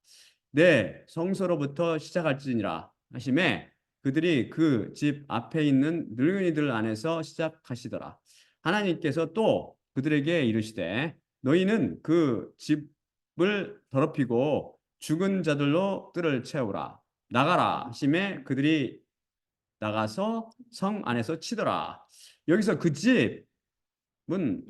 [SPEAKER 1] 내 성소로부터 시작할지니라 하심에 그들이 그 집 앞에 있는 늙은이들 안에서 시작하시더라. 하나님께서 또 그들에게 이르시되 너희는 그 집을 더럽히고 죽은 자들로 뜰을 채우라. 나가라 하심에 그들이 나가서 성 안에서 치더라. 여기서 그 집은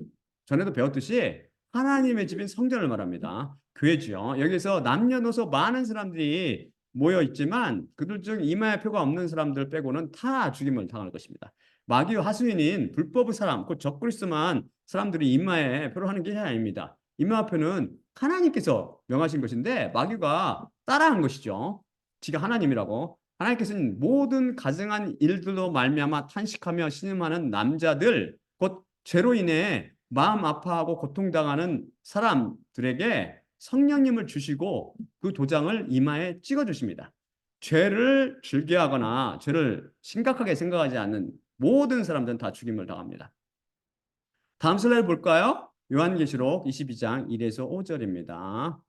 [SPEAKER 1] 전에도 배웠듯이 하나님의 집인 성전을 말합니다. 교회죠. 여기서 남녀노소 많은 사람들이 모여 있지만 그들 중 이마에 표가 없는 사람들 빼고는 다 죽임을 당할 것입니다. 마귀와 하수인인 불법의 사람, 곧 적그리스도만 사람들이 이마에 표를 하는 게 아닙니다. 이마표는 하나님께서 명하신 것인데 마귀가 따라한 것이죠. 지가 하나님이라고. 하나님께서는 모든 가증한 일들로 말미암아 탄식하며 신음하는 남자들, 곧 죄로 인해 마음 아파하고 고통당하는 사람들에게 성령님을 주시고 그 도장을 이마에 찍어 주십니다. 죄를 즐겨하거나 죄를 심각하게 생각하지 않는 모든 사람들은 다 죽임을 당합니다. 다음 슬라이드 볼까요? 요한계시록 22장 1에서 5절입니다.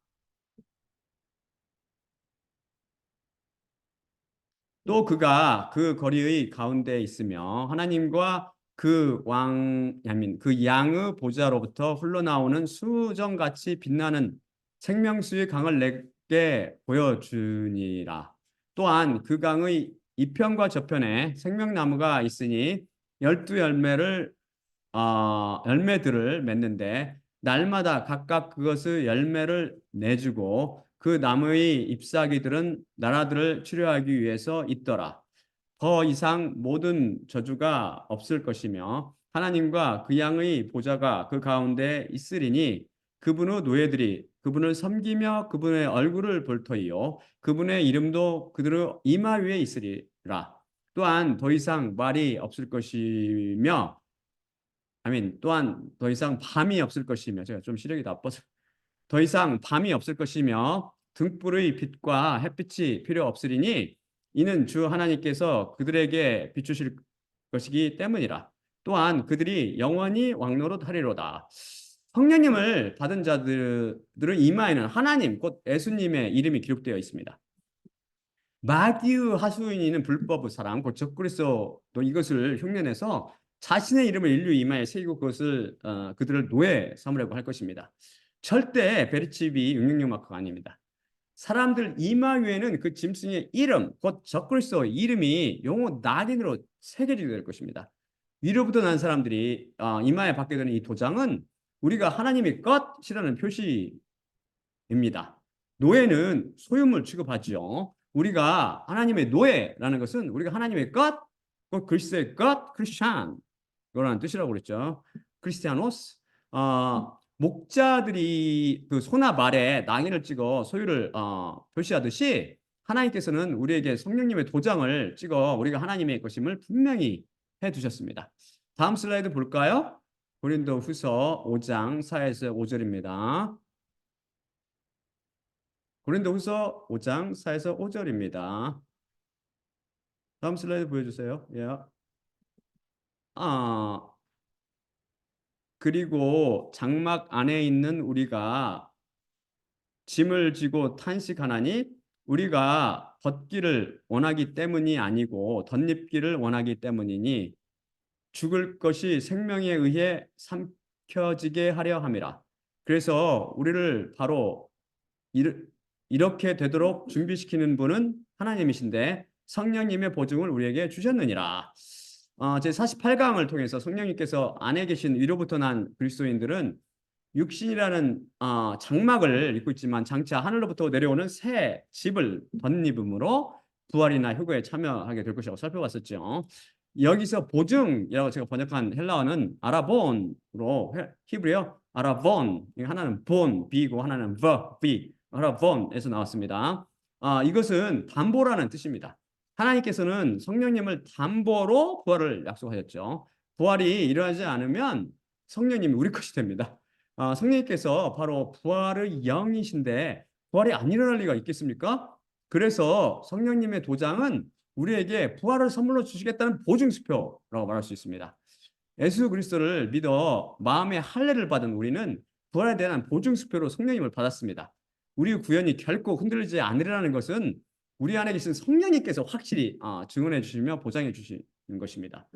[SPEAKER 1] 또 그가 그 거리의 가운데 있으며 하나님과 그 양의 보좌로부터 흘러나오는 수정같이 빛나는 생명수의 강을 내게 보여주니라. 또한 그 강의 이편과 저편에 생명나무가 있으니 12열매를 열매들을 맺는데 날마다 각각 그것의 열매를 내주고 그 나무의 잎사귀들은 나라들을 치료하기 위해서 있더라. 더 이상 모든 저주가 없을 것이며 하나님과 그 양의 보좌가 그 가운데 있으리니 그분의 노예들이 그분을 섬기며 그분의 얼굴을 볼 터이요 그분의 이름도 그들의 이마 위에 있으리라. 또한 더 이상 말이 없을 것이며 아민 또한 더 이상 밤이 없을 것이며 제가 좀 시력이 나빠서 더 이상 밤이 없을 것이며 등불의 빛과 햇빛이 필요 없으리니 이는 주 하나님께서 그들에게 비추실 것이기 때문이라. 또한 그들이 영원히 왕노릇 하리로다. 성령님을 받은 자들의 이마에는 하나님 곧 예수님의 이름이 기록되어 있습니다. 마디우 하수인이는 불법의 사람 곧 적그리스도 이것을 흉내내서 자신의 이름을 인류 이마에 새기고 그것을 그들을 노예 삼으려고 할 것입니다. 절대 베리칩이 666 마크가 아닙니다. 사람들 이마 위에는 그 짐승의 이름 곧 적그리스도의 이름이 영어 낙인으로 새겨지게 될 것입니다. 위로부터 난 사람들이 이마에 받게 되는 이 도장은 우리가 하나님의 것이라는 표시입니다. 노예는 소유물 취급하죠. 우리가 하나님의 노예라는 것은 우리가 하나님의 것, 그리스도의 것, 크리스찬 이라는 뜻이라고 그랬죠. 크리스티아노스. 목자들이 그 소나 말에 낭인을 찍어 소유를 표시하듯이 하나님께서는 우리에게 성령님의 도장을 찍어 우리가 하나님의 것임을 분명히 해두셨습니다. 다음 슬라이드 볼까요? 고린도후서 5장 4에서 5절입니다. 고린도후서 5장 4에서 5절입니다. 다음 슬라이드 보여주세요. 예. 그리고 장막 안에 있는 우리가 짐을 지고 탄식하나니 우리가 벗기를 원하기 때문이 아니고 덧입기를 원하기 때문이니 죽을 것이 생명에 의해 삼켜지게 하려 함이라. 그래서 우리를 바로 이렇게 되도록 준비시키는 분은 하나님이신데 성령님의 보증을 우리에게 주셨느니라. 제 48강을 통해서 성령님께서 안에 계신 위로부터 난 그리스도인들은 육신이라는 장막을 입고 있지만 장차 하늘로부터 내려오는 새 집을 덧입음으로 부활이나 휴거에 참여하게 될 것이라고 살펴봤었죠. 여기서 보증이라고 제가 번역한 헬라어는 아라본으로 히브리어 아라본 하나는 본 비고 하나는 비 아라본에서 나왔습니다. 이것은 담보라는 뜻입니다. 하나님께서는 성령님을 담보로 부활을 약속하셨죠. 부활이 일어나지 않으면 성령님이 우리 것이 됩니다. 성령님께서 바로 부활의 영이신데 부활이 안 일어날 리가 있겠습니까? 그래서 성령님의 도장은 우리에게 부활을 선물로 주시겠다는 보증수표라고 말할 수 있습니다. 예수 그리스도를 믿어 마음의 할례를 받은 우리는 부활에 대한 보증수표로 성령님을 받았습니다. 우리 구원이 결코 흔들리지 않으리라는 것은 우리 안에 계신 성령님께서 확실히 증언해 주시며 보장해 주시는 것입니다.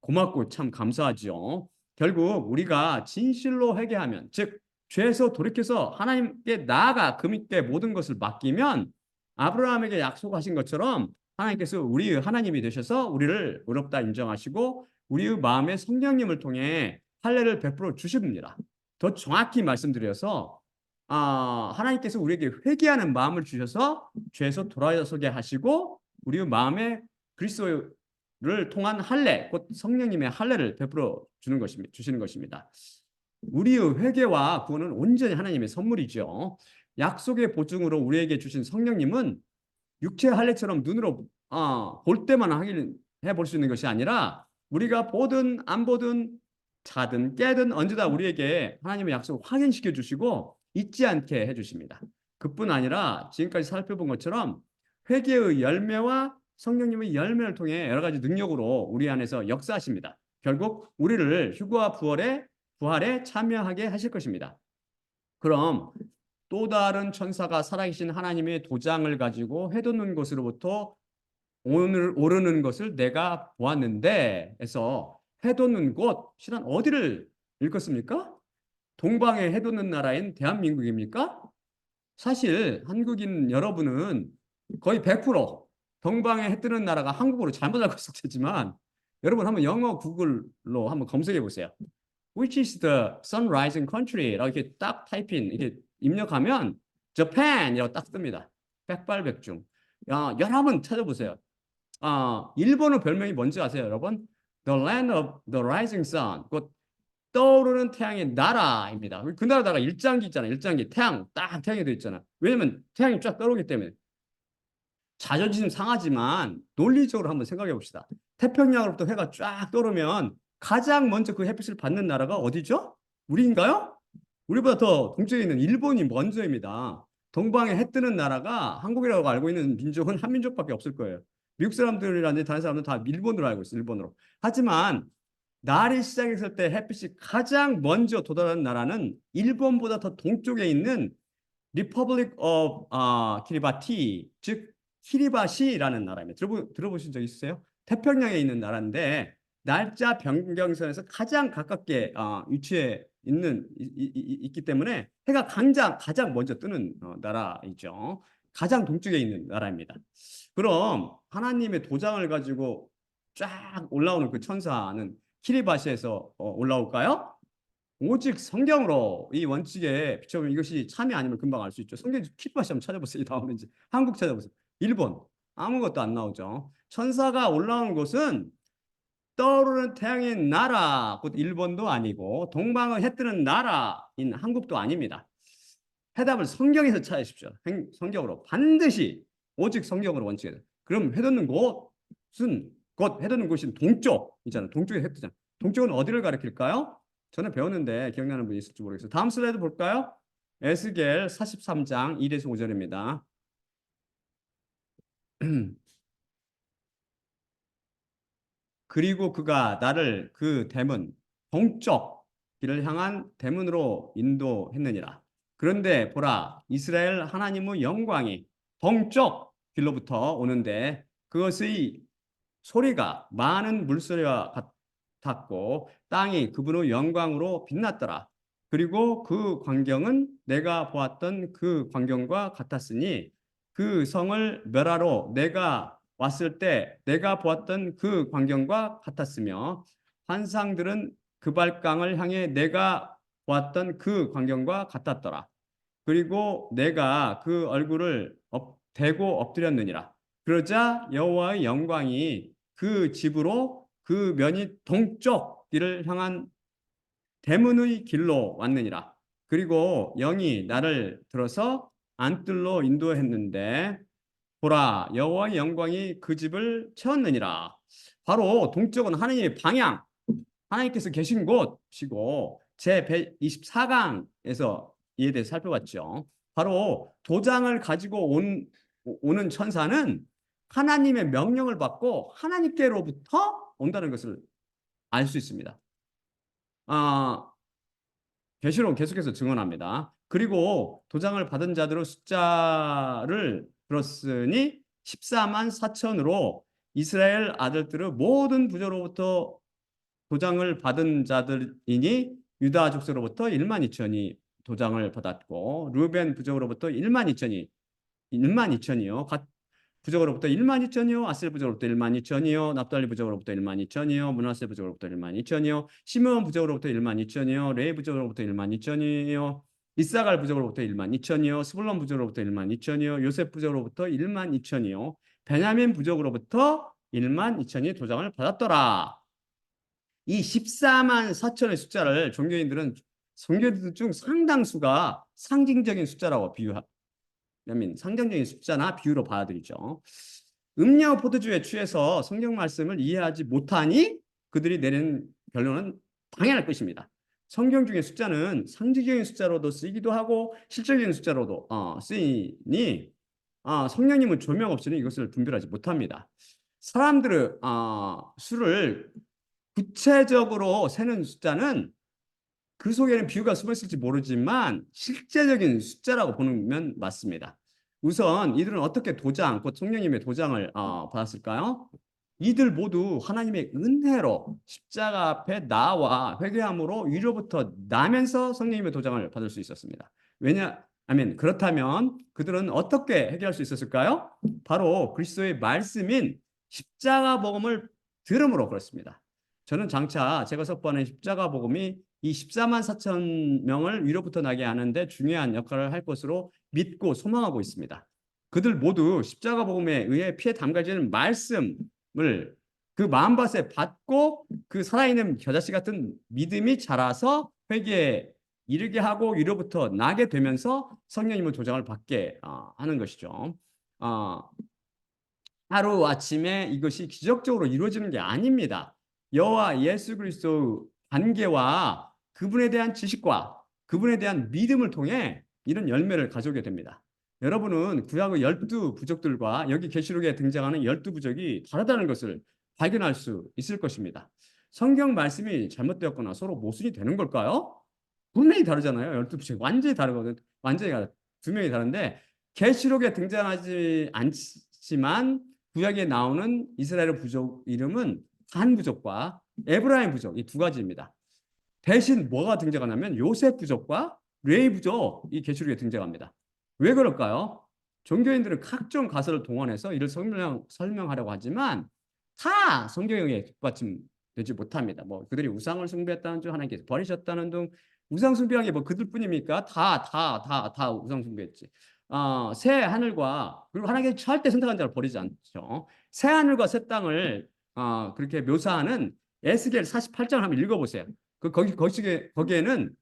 [SPEAKER 1] 고맙고 참 감사하지요. 결국 우리가 진실로 회개하면 즉 죄에서 돌이켜서 하나님께 나아가 금있게 모든 것을 맡기면 아브라함에게 약속하신 것처럼 하나님께서 우리의 하나님이 되셔서 우리를 의롭다 인정하시고 우리의 마음에 성령님을 통해 할례를 베풀어 주십니다. 더 정확히 말씀드려서 하나님께서 우리에게 회개하는 마음을 주셔서 죄에서 돌아서게 하시고 우리의 마음에 그리스도를 통한 할례, 곧 성령님의 할례를 베풀어 주시는 것입니다. 우리의 회개와 구원은 온전히 하나님의 선물이죠. 약속의 보증으로 우리에게 주신 성령님은 육체 할례처럼 눈으로 볼 때만 해볼 수 있는 것이 아니라 우리가 보든 안 보든 자든 깨든 언제나 우리에게 하나님의 약속을 확인시켜 주시고 잊지 않게 해주십니다. 그뿐 아니라 지금까지 살펴본 것처럼 회개의 열매와 성령님의 열매를 통해 여러 가지 능력으로 우리 안에서 역사하십니다. 결국 우리를 휴거와 부활에 참여하게 하실 것입니다. 그럼 또 다른 천사가 살아계신 하나님의 도장을 가지고 해돋는 곳으로부터 오늘 오르는 것을 내가 보았는데 해서 해돋는 곳이란 어디를 일컫습니까? 동방에 해돋는 나라인 대한민국입니까? 사실 한국인 여러분은 거의 100% 동방에 해 뜨는 나라가 한국으로 잘못 알고 있을 테지만 여러분 한번 영어 구글로 한번 검색해 보세요. Which is the sun rising country? 라고 이렇게 딱 타이핑 이렇게 입력하면 Japan이라고 딱 뜹니다. 백발백중. 여러분 찾아보세요. 일본어 별명이 뭔지 아세요, 여러분? The land of the rising sun. 곧 떠오르는 태양의 나라입니다. 그 나라다가 일장기 있잖아요. 일장기 태양 딱 태양이 되어 있잖아. 왜냐면 태양이 쫙 떠오르기 때문에. 자존심 상하지만 논리적으로 한번 생각해 봅시다. 태평양으로부터 해가 쫙 떠오르면 가장 먼저 그 햇빛을 받는 나라가 어디죠? 우리인가요? 우리보다 더 동쪽에 있는 일본이 먼저입니다. 동방에 해 뜨는 나라가 한국이라고 알고 있는 민족은 한 민족밖에 없을 거예요. 미국 사람들이라든지 다른 사람들은 다 일본으로 알고 있어요. 일본으로. 하지만 날이 시작했을 때 햇빛이 가장 먼저 도달하는 나라는 일본보다 더 동쪽에 있는 Republic of 키리바티, 즉 키리바시라는 나라입니다. 들어보신 적 있으세요? 태평양에 있는 나라인데 날짜 변경선에서 가장 가깝게 위치해 있기 때문에 해가 가장 먼저 뜨는 나라이죠. 가장 동쪽에 있는 나라입니다. 그럼 하나님의 도장을 가지고 쫙 올라오는 그 천사는 키리바시에서 올라올까요? 오직 성경으로 이 원칙에 비춰보면 이것이 참이 아니면 금방 알 수 있죠. 성경 키리바시 한번 찾아보세요. 나오는지. 한국 찾아보세요. 일본 아무것도 안 나오죠. 천사가 올라온 곳은 떠오르는 태양의 나라, 곧 일본도 아니고 동방을 해 뜨는 나라인 한국도 아닙니다. 해답을 성경에서 찾으십시오. 성경으로 반드시 오직 성경으로 원칙에. 그럼 해돋는 곳은 곧 해돋는 곳인 동쪽이잖아요. 동쪽에 해 뜨잖아요. 동쪽은 어디를 가리킬까요? 전에 배웠는데 기억나는 분이 있을지 모르겠어요. 다음 슬라이드 볼까요? 에스겔 43장 1에서 5절입니다. 그리고 그가 나를 그 대문 동쪽 길을 향한 대문으로 인도했느니라. 그런데 보라 이스라엘 하나님의 영광이 동쪽 길로부터 오는데 그것의 소리가 많은 물소리와 같았고 땅이 그분의 영광으로 빛났더라. 그리고 그 광경은 내가 보았던 그 광경과 같았으니 그 성을 멸하러 내가 왔을 때 내가 보았던 그 광경과 같았으며 환상들은 그 발강을 향해 내가 보았던 그 광경과 같았더라. 그리고 내가 그 얼굴을 대고 엎드렸느니라. 그러자 여호와의 영광이 그 집으로 그 면이 동쪽 길을 향한 대문의 길로 왔느니라. 그리고 영이 나를 들어서 안뜰로 인도했는데 보라 여호와의 영광이 그 집을 채웠느니라. 바로 동쪽은 하나님의 방향, 하나님께서 계신 곳이고 제 124강에서 이에 대해 살펴봤죠. 바로 도장을 가지고 오는 천사는 하나님의 명령을 받고 하나님께로부터 온다는 것을 알 수 있습니다. 계시록 계속해서 증언합니다. 그리고 도장을 받은 자들의 숫자를 들었으니 14만 4천으로 이스라엘 아들들의 모든 부조로부터 도장을 받은 자들이니 유다 족속으로부터 1만 2천이 도장을 받았고 르벤 부족으로부터 1만 2천이요. 부족으로부터 1만 2천이요. 아셀 부족으로부터 1만 2천이요. 납달리 부족으로부터 1만 2천이요. 므낫세 부족으로부터 1만 2천이요. 시므온 부족으로부터 1만 2천이요. 레위 부족으로부터 1만 2천이요. 이사갈 부족으로부터 1만 2천이요. 스불론 부족으로부터 1만 2천이요. 요셉 부족으로부터 1만 2천이요. 베냐민 부족으로부터 1만 2천이 도장을 받았더라. 이 14만 4천의 숫자를 종교인들 중 상당수가 상징적인 숫자라고 상징적인 숫자나 비유로 받아들이죠. 음료 포도주에 취해서 성경 말씀을 이해하지 못하니 그들이 내리는 결론은 당연할 것입니다. 성경 중에 숫자는 상징적인 숫자로도 쓰이기도 하고 실질적인 숫자로도 쓰이니 성령님은 조명 없이는 이것을 분별하지 못합니다. 사람들은 수를 구체적으로 세는 숫자는 그 속에는 비유가 숨어 있을지 모르지만 실제적인 숫자라고 보면 맞습니다. 우선 이들은 어떻게 도장, 곧 성령님의 도장을 받았을까요? 이들 모두 하나님의 은혜로 십자가 앞에 나와 회개함으로 위로부터 나면서 성령님의 도장을 받을 수 있었습니다. 왜냐하면 그렇다면 그들은 어떻게 해결할 수 있었을까요? 바로 그리스도의 말씀인 십자가 복음을 들음으로 그렇습니다. 저는 장차 제가 선포하는 십자가 복음이 이 14만 4천 명을 위로부터 나게 하는데 중요한 역할을 할 것으로 믿고 소망하고 있습니다. 그들 모두 십자가 복음에 의해 피에 담가지는 말씀을 그 마음밭에 받고 그 살아있는 겨자씨 같은 믿음이 자라서 회개에 이르게 하고 위로부터 나게 되면서 성령님의 도장을 받게 하는 것이죠. 하루 아침에 이것이 기적적으로 이루어지는 게 아닙니다. 여호와 예수 그리스도 관계와 그분에 대한 지식과 그분에 대한 믿음을 통해 이런 열매를 가져오게 됩니다. 여러분은 구약의 12부족들과 여기 계시록에 등장하는 12부족이 다르다는 것을 발견할 수 있을 것입니다. 성경 말씀이 잘못되었거나 서로 모순이 되는 걸까요? 분명히 다르잖아요. 12부족 완전히 다르거든. 완전히 두 명이 다른데 계시록에 등장하지 않지만 구약에 나오는 이스라엘 부족 이름은 단 부족과 에브라임 부족 이 두 가지입니다. 대신 뭐가 등장하냐면 요셉 부족과 레위 부족 이 계시록에 등장합니다. 왜 그럴까요? 종교인들은 각종 가설을 동원해서 이를 설명하려고 하지만 다 성경에 뒷받침되지 못합니다. 뭐 그들이 우상을 숭배했다는 등 하나님께서 버리셨다는 등 우상 숭배한 게 뭐 그들뿐입니까? 다 우상 숭배했지. 새 하늘과 그리고 하나님께서 절대 선택한 자를 버리지 않죠. 새 하늘과 새 땅을 그렇게 묘사하는 에스겔 48장을 한번 읽어보세요. 거기에는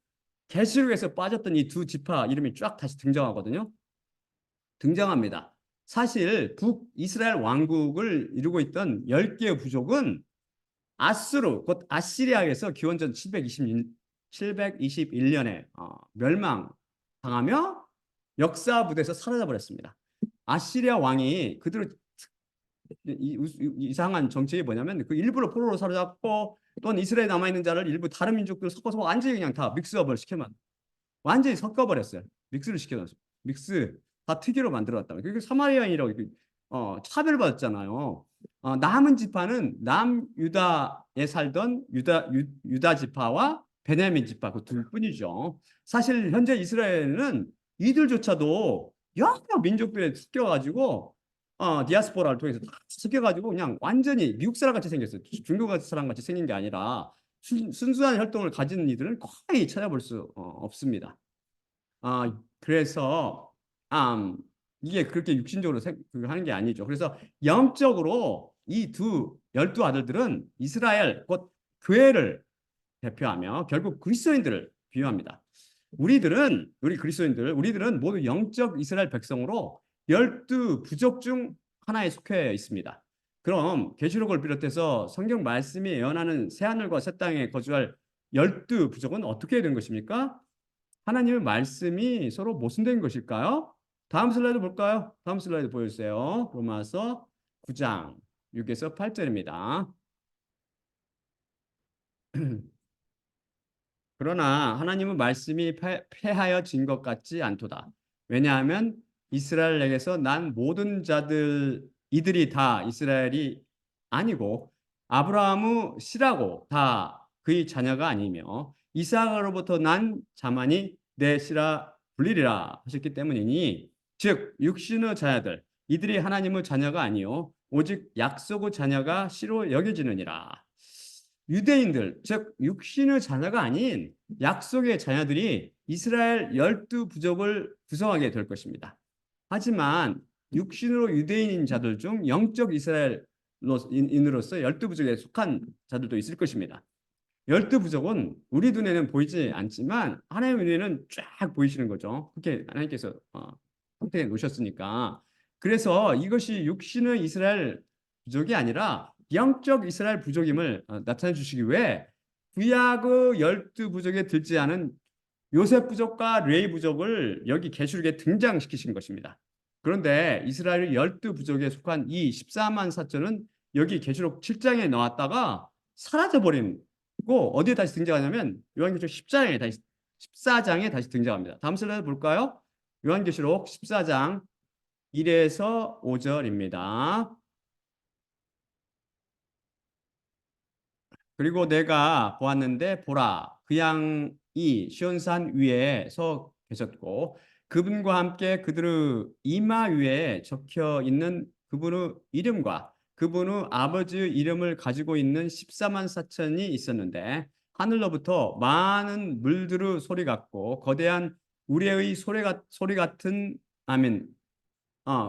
[SPEAKER 1] 계시록에서 빠졌던 이 두 지파 이름이 쫙 다시 등장합니다. 사실 북이스라엘 왕국을 이루고 있던 10개의 부족은 아수르, 곧 아시리아에서 기원전 721년에 멸망당하며 역사 부대에서 사라져 버렸습니다. 아시리아 왕이 그들을 이상한 정책이 뭐냐면 그 일부러 포로로 사로잡고 또는 이스라엘에 남아있는 자를 일부 다른 민족들 섞어서 완전히 그냥 다 믹스업을 시켜만 완전히 섞어버렸어요. 믹스를 시켜놨어요. 믹스 다 특이로 만들어놨다. 그게 사마리아인이라고 차별받았잖아요. 남은 지파는 남유다에 살던 유다 지파와 베냐민 지파 그 둘뿐이죠. 사실 현재 이스라엘은 이들조차도 여러 민족들에 섞여가지고 디아스포라를 통해서 다 섞여가지고 그냥 완전히 미국 사람 같이 생겼어요. 중국 사람 같이 생긴 게 아니라 순수한 혈통을 가진 이들은 거의 찾아볼 수 없습니다. 그래서 이게 그렇게 육신적으로 하는 게 아니죠. 그래서 영적으로 이 열두 아들들은 이스라엘 곧 교회를 대표하며 결국 그리스도인들을 비유합니다. 우리 그리스도인들, 우리들은 모두 영적 이스라엘 백성으로 12부족 중 하나에 속해 있습니다. 그럼 계시록을 비롯해서 성경 말씀이 예언하는 새하늘과 새 땅에 거주할 12부족은 어떻게 된 것입니까? 하나님의 말씀이 서로 모순된 것일까요? 다음 슬라이드 볼까요? 다음 슬라이드 보여주세요. 로마서 9장 6에서 8절입니다. 그러나 하나님은 말씀이 패하여진 것 같지 않도다. 왜냐하면 이스라엘에게서 난 모든 자들 이들이 다 이스라엘이 아니고 아브라함의 씨라고 다 그의 자녀가 아니며 이삭으로부터 난 자만이 내 씨라 불리리라 하셨기 때문이니 즉 육신의 자녀들 이들이 하나님의 자녀가 아니요 오직 약속의 자녀가 씨로 여겨지느니라. 유대인들, 즉 육신의 자녀가 아닌 약속의 자녀들이 이스라엘 12부족을 구성하게 될 것입니다. 하지만 육신으로 유대인인 자들 중 영적 이스라엘인으로서 12부족에 속한 자들도 있을 것입니다. 12부족은 우리 눈에는 보이지 않지만 하나님의 눈에는 쫙 보이시는 거죠. 그렇게 하나님께서 선택해 놓으셨으니까 그래서 이것이 육신의 이스라엘 부족이 아니라 영적 이스라엘 부족임을 나타내 주시기 위해 구약의 12부족에 들지 않은 요셉 부족과 레위 부족을 여기 계시록에 등장시키신 것입니다. 그런데 이스라엘 12부족에 속한 이 14만 사천은 여기 계시록 7장에 나왔다가 사라져버린 고 어디에 다시 등장하냐면 요한계시록 14장에 다시 등장합니다. 다음 슬라이드 볼까요? 요한계시록 14장 1에서 5절입니다. 그리고 내가 보았는데 보라 그 양이 시온산 위에 서 계셨고 그분과 함께 그들의 이마 위에 적혀 있는 그분의 이름과 그분의 아버지의 이름을 가지고 있는 14만 사천이 있었는데 하늘로부터 많은 물들의 소리 같고 거대한 우레의 소리 같은 아멘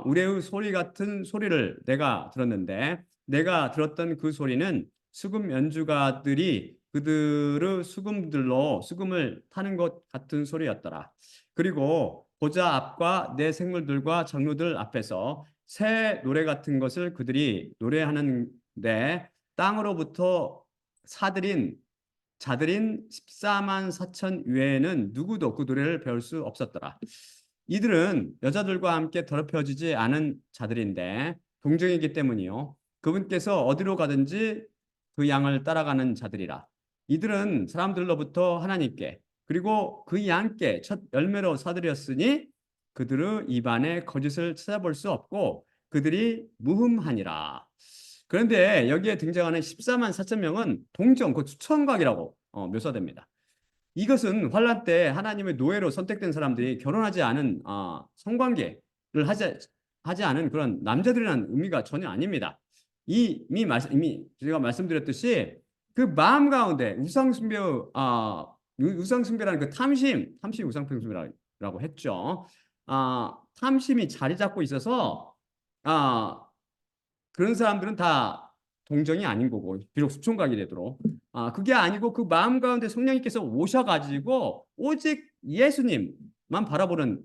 [SPEAKER 1] 우레의 소리 같은 소리를 내가 들었는데 내가 들었던 그 소리는 수금 연주가들이 그들의 수금들로 수금을 타는 것 같은 소리였더라. 그리고 보좌 앞과 내 생물들과 장로들 앞에서 새 노래 같은 것을 그들이 노래하는데 땅으로부터 사들인 자들인 14만 사천 외에는 누구도 그 노래를 배울 수 없었더라. 이들은 여자들과 함께 더럽혀지지 않은 자들인데 동정이기 때문이요. 그분께서 어디로 가든지 그 양을 따라가는 자들이라. 이들은 사람들로부터 하나님께 그리고 그 양께 첫 열매로 사들였으니 그들의 입안에 거짓을 찾아볼 수 없고 그들이 무흠하니라. 그런데 여기에 등장하는 14만 4천 명은 동정, 그 추천각이라고 묘사됩니다. 이것은 환란 때 하나님의 노예로 선택된 사람들이 결혼하지 않은 성관계를 하지 않은 그런 남자들이라는 의미가 전혀 아닙니다. 이미 제가 말씀드렸듯이 그 마음 가운데 우상숭배라는 그 탐심 우상숭배라고 했죠. 탐심이 자리 잡고 있어서 그런 사람들은 다 동정이 아닌 거고 비록 수총각이 되도록 그게 아니고 그 마음 가운데 성령님께서 오셔가지고 오직 예수님만 바라보는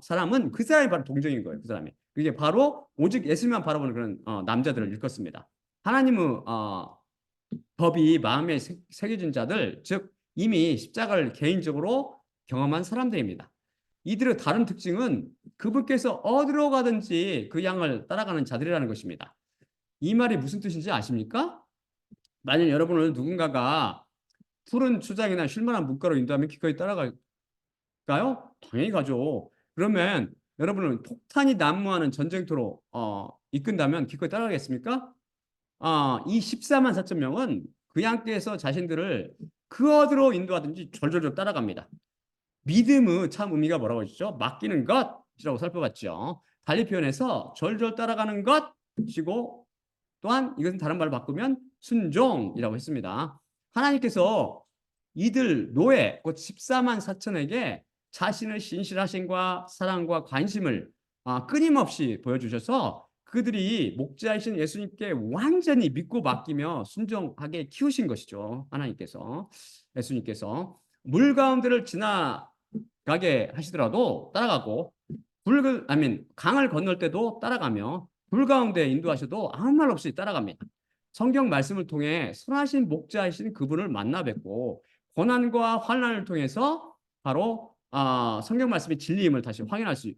[SPEAKER 1] 사람은 그 사람이 바로 동정인 거예요. 그 사람이 그게 바로 오직 예수님만 바라보는 그런 남자들을 일컫습니다. 하나님의 법이 마음에 새겨진 자들 즉 이미 십자가를 개인적으로 경험한 사람들입니다. 이들의 다른 특징은 그분께서 어디로 가든지 그 양을 따라가는 자들이라는 것입니다. 이 말이 무슨 뜻인지 아십니까? 만약 여러분을 누군가가 푸른 추장이나 쉴만한 물가로 인도하면 기꺼이 따라갈까요? 당연히 가죠. 그러면 여러분은 폭탄이 난무하는 전쟁터로 이끈다면 기꺼이 따라가겠습니까? 이 14만 4천 명은 그 양께서 자신들을 그 어디로 인도하든지 졸졸졸 따라갑니다. 믿음의 참 의미가 뭐라고 했죠? 맡기는 것이라고 살펴봤죠. 달리 표현해서 졸졸 따라가는 것이고 또한 이것은 다른 말로 바꾸면 순종이라고 했습니다. 하나님께서 이들 노예 곧 14만 4천에게 자신의 신실하심과 사랑과 관심을 끊임없이 보여주셔서 그들이 목자이신 예수님께 완전히 믿고 맡기며 순종하게 키우신 것이죠. 하나님께서 예수님께서 물 가운데를 지나가게 하시더라도 따라가고 강을 건널 때도 따라가며 불 가운데 인도하셔도 아무 말 없이 따라갑니다. 성경 말씀을 통해 선하신 목자이신 그분을 만나 뵙고 고난과 환난을 통해서 바로 성경 말씀의 진리임을 다시 확인할 수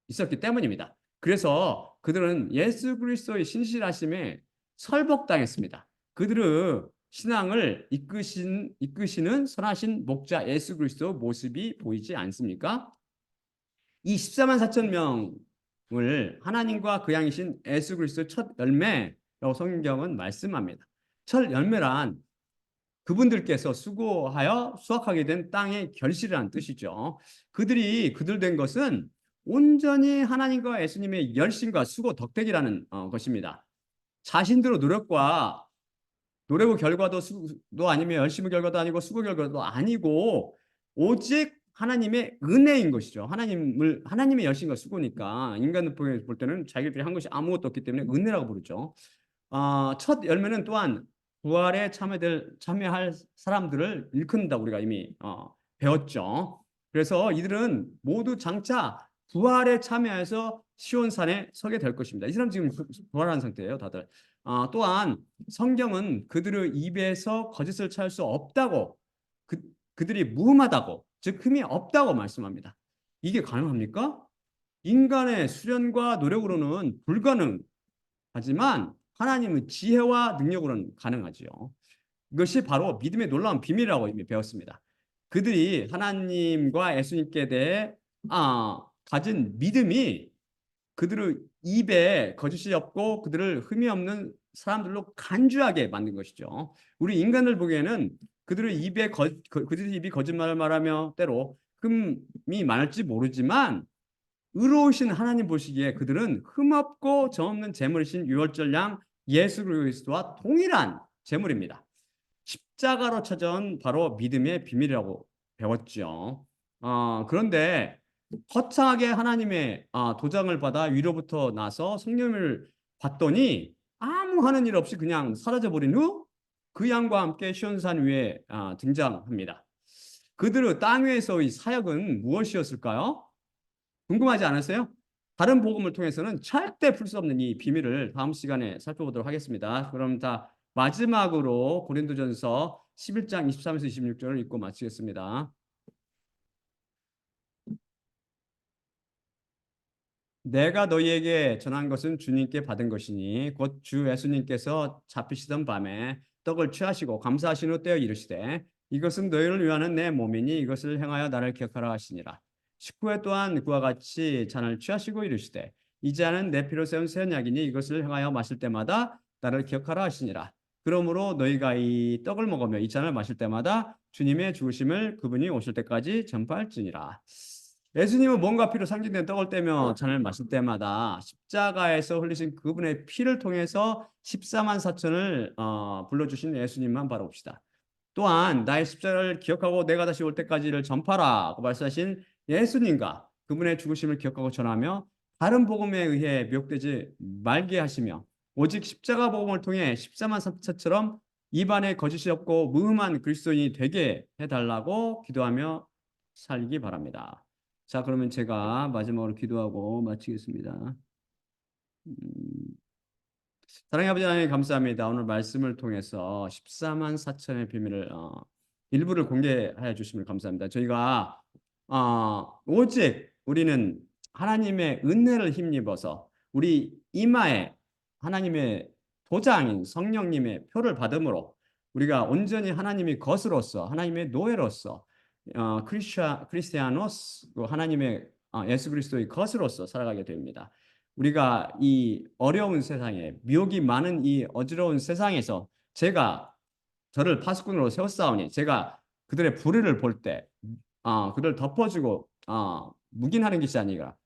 [SPEAKER 1] 있었기 때문입니다. 그래서 그들은 예수 그리스도의 신실하심에 설복당했습니다. 그들의 신앙을 이끄시는 선하신 목자 예수 그리스도 모습이 보이지 않습니까? 이 14만 4천 명을 하나님과 그 양이신 예수 그리스도의 첫 열매라고 성경은 말씀합니다. 첫 열매란 그분들께서 수고하여 수확하게 된 땅의 결실이라는 뜻이죠. 그들 된 것은 온전히 하나님과 예수님의 열심과 수고 덕택이라는 것입니다. 자신들의 노력의 결과도 아니며 열심의 결과도 아니고 수고 결과도 아니고 오직 하나님의 은혜인 것이죠. 하나님의 열심과 수고니까 인간을 볼 때는 자기들이 한 것이 아무것도 없기 때문에 은혜라고 부르죠. 첫 열매는 또한 부활에 참여할 사람들을 일컫는다 우리가 이미 배웠죠. 그래서 이들은 모두 장차 부활에 참여해서 시온산에 서게 될 것입니다. 이 사람 지금 부활한 상태예요, 다들. 또한 성경은 그들의 입에서 거짓을 찾을 수 없다고, 그들이 무흠하다고, 즉 흠이 없다고 말씀합니다. 이게 가능합니까? 인간의 수련과 노력으로는 불가능하지만 하나님의 지혜와 능력으로는 가능하지요. 이것이 바로 믿음의 놀라운 비밀이라고 이미 배웠습니다. 그들이 하나님과 예수님께 대해 가진 믿음이 그들의 입에 거짓이 없고 그들을 흠이 없는 사람들로 간주하게 만든 것이죠. 우리 인간들 보기에는 그들의 그들의 입이 거짓말을 말하며 때로 흠이 많을지 모르지만 의로우신 하나님 보시기에 그들은 흠없고 점없는 제물이신 유월절 양 예수 그리스도와 동일한 제물입니다. 십자가로 찾아온 바로 믿음의 비밀이라고 배웠죠. 그런데 거창하게 하나님의 도장을 받아 위로부터 나서 성령을 받더니 아무 하는 일 없이 그냥 사라져버린 후 그 양과 함께 시온산 위에 등장합니다. 그들의 땅 위에서의 사역은 무엇이었을까요? 궁금하지 않으세요? 다른 복음을 통해서는 절대 풀 수 없는 이 비밀을 다음 시간에 살펴보도록 하겠습니다. 그럼 다 마지막으로 고린도전서 11장 23에서 26절을 읽고 마치겠습니다. 내가 너희에게 전한 것은 주님께 받은 것이니 곧 주 예수님께서 잡히시던 밤에 떡을 취하시고 감사하신 후 떼어 이르시되 이것은 너희를 위하는 내 몸이니 이것을 행하여 나를 기억하라 하시니라. 식후에 또한 그와 같이 잔을 취하시고 이르시되 이 잔은 내 피로 세운 새 언약이니 이것을 행하여 마실 때마다 나를 기억하라 하시니라. 그러므로 너희가 이 떡을 먹으며 이 잔을 마실 때마다 주님의 죽으심을 그분이 오실 때까지 전파할지니라. 예수님은 몸과 피로 상징된 떡을 떼며 잔을 마실 때마다 십자가에서 흘리신 그분의 피를 통해서 14만 4천을 불러주신 예수님만 바라봅시다. 또한 나의 십자가를 기억하고 내가 다시 올 때까지를 전파라고 말씀하신 예수님과 그분의 죽으심을 기억하고 전하며 다른 복음에 의해 미혹되지 말게 하시며 오직 십자가 복음을 통해 14만 4천처럼 입안에 거짓이 없고 무흠한 그리스도인이 되게 해달라고 기도하며 살기 바랍니다. 자, 그러면 제가 마지막으로 기도하고 마치겠습니다. 사랑의 아버지 하나님 감사합니다. 오늘 말씀을 통해서 14만 4천의 비밀을 일부를 공개하여 주심을 감사합니다. 저희가 오직 우리는 하나님의 은혜를 힘입어서 우리 이마에 하나님의 도장인 성령님의 표를 받음으로 우리가 온전히 하나님의 것으로서 하나님의 노예로서 크리스티아노스 하나님의 예수 그리스도의 것으로서 살아가게 됩니다. 우리가 이 어려운 세상에 미혹이 많은 이 어지러운 세상에서 제가 저를 파수꾼으로 세웠사오니 제가 그들의 불의를 볼 때 그들을 덮어주고 묵인하는 것이 아니라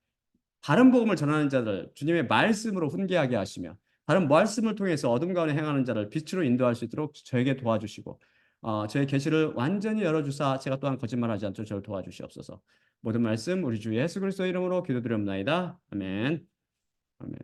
[SPEAKER 1] 다른 복음을 전하는 자들 주님의 말씀으로 훈계하게 하시며 다른 말씀을 통해서 어둠 가운데 행하는 자를 빛으로 인도할 수 있도록 저에게 도와주시고 저의 계시를 완전히 열어주사 제가 또한 거짓말하지 않도록 저를 도와주시옵소서. 모든 말씀 우리 주 예수 그리스도 이름으로 기도드립나이다. 아멘. 아멘.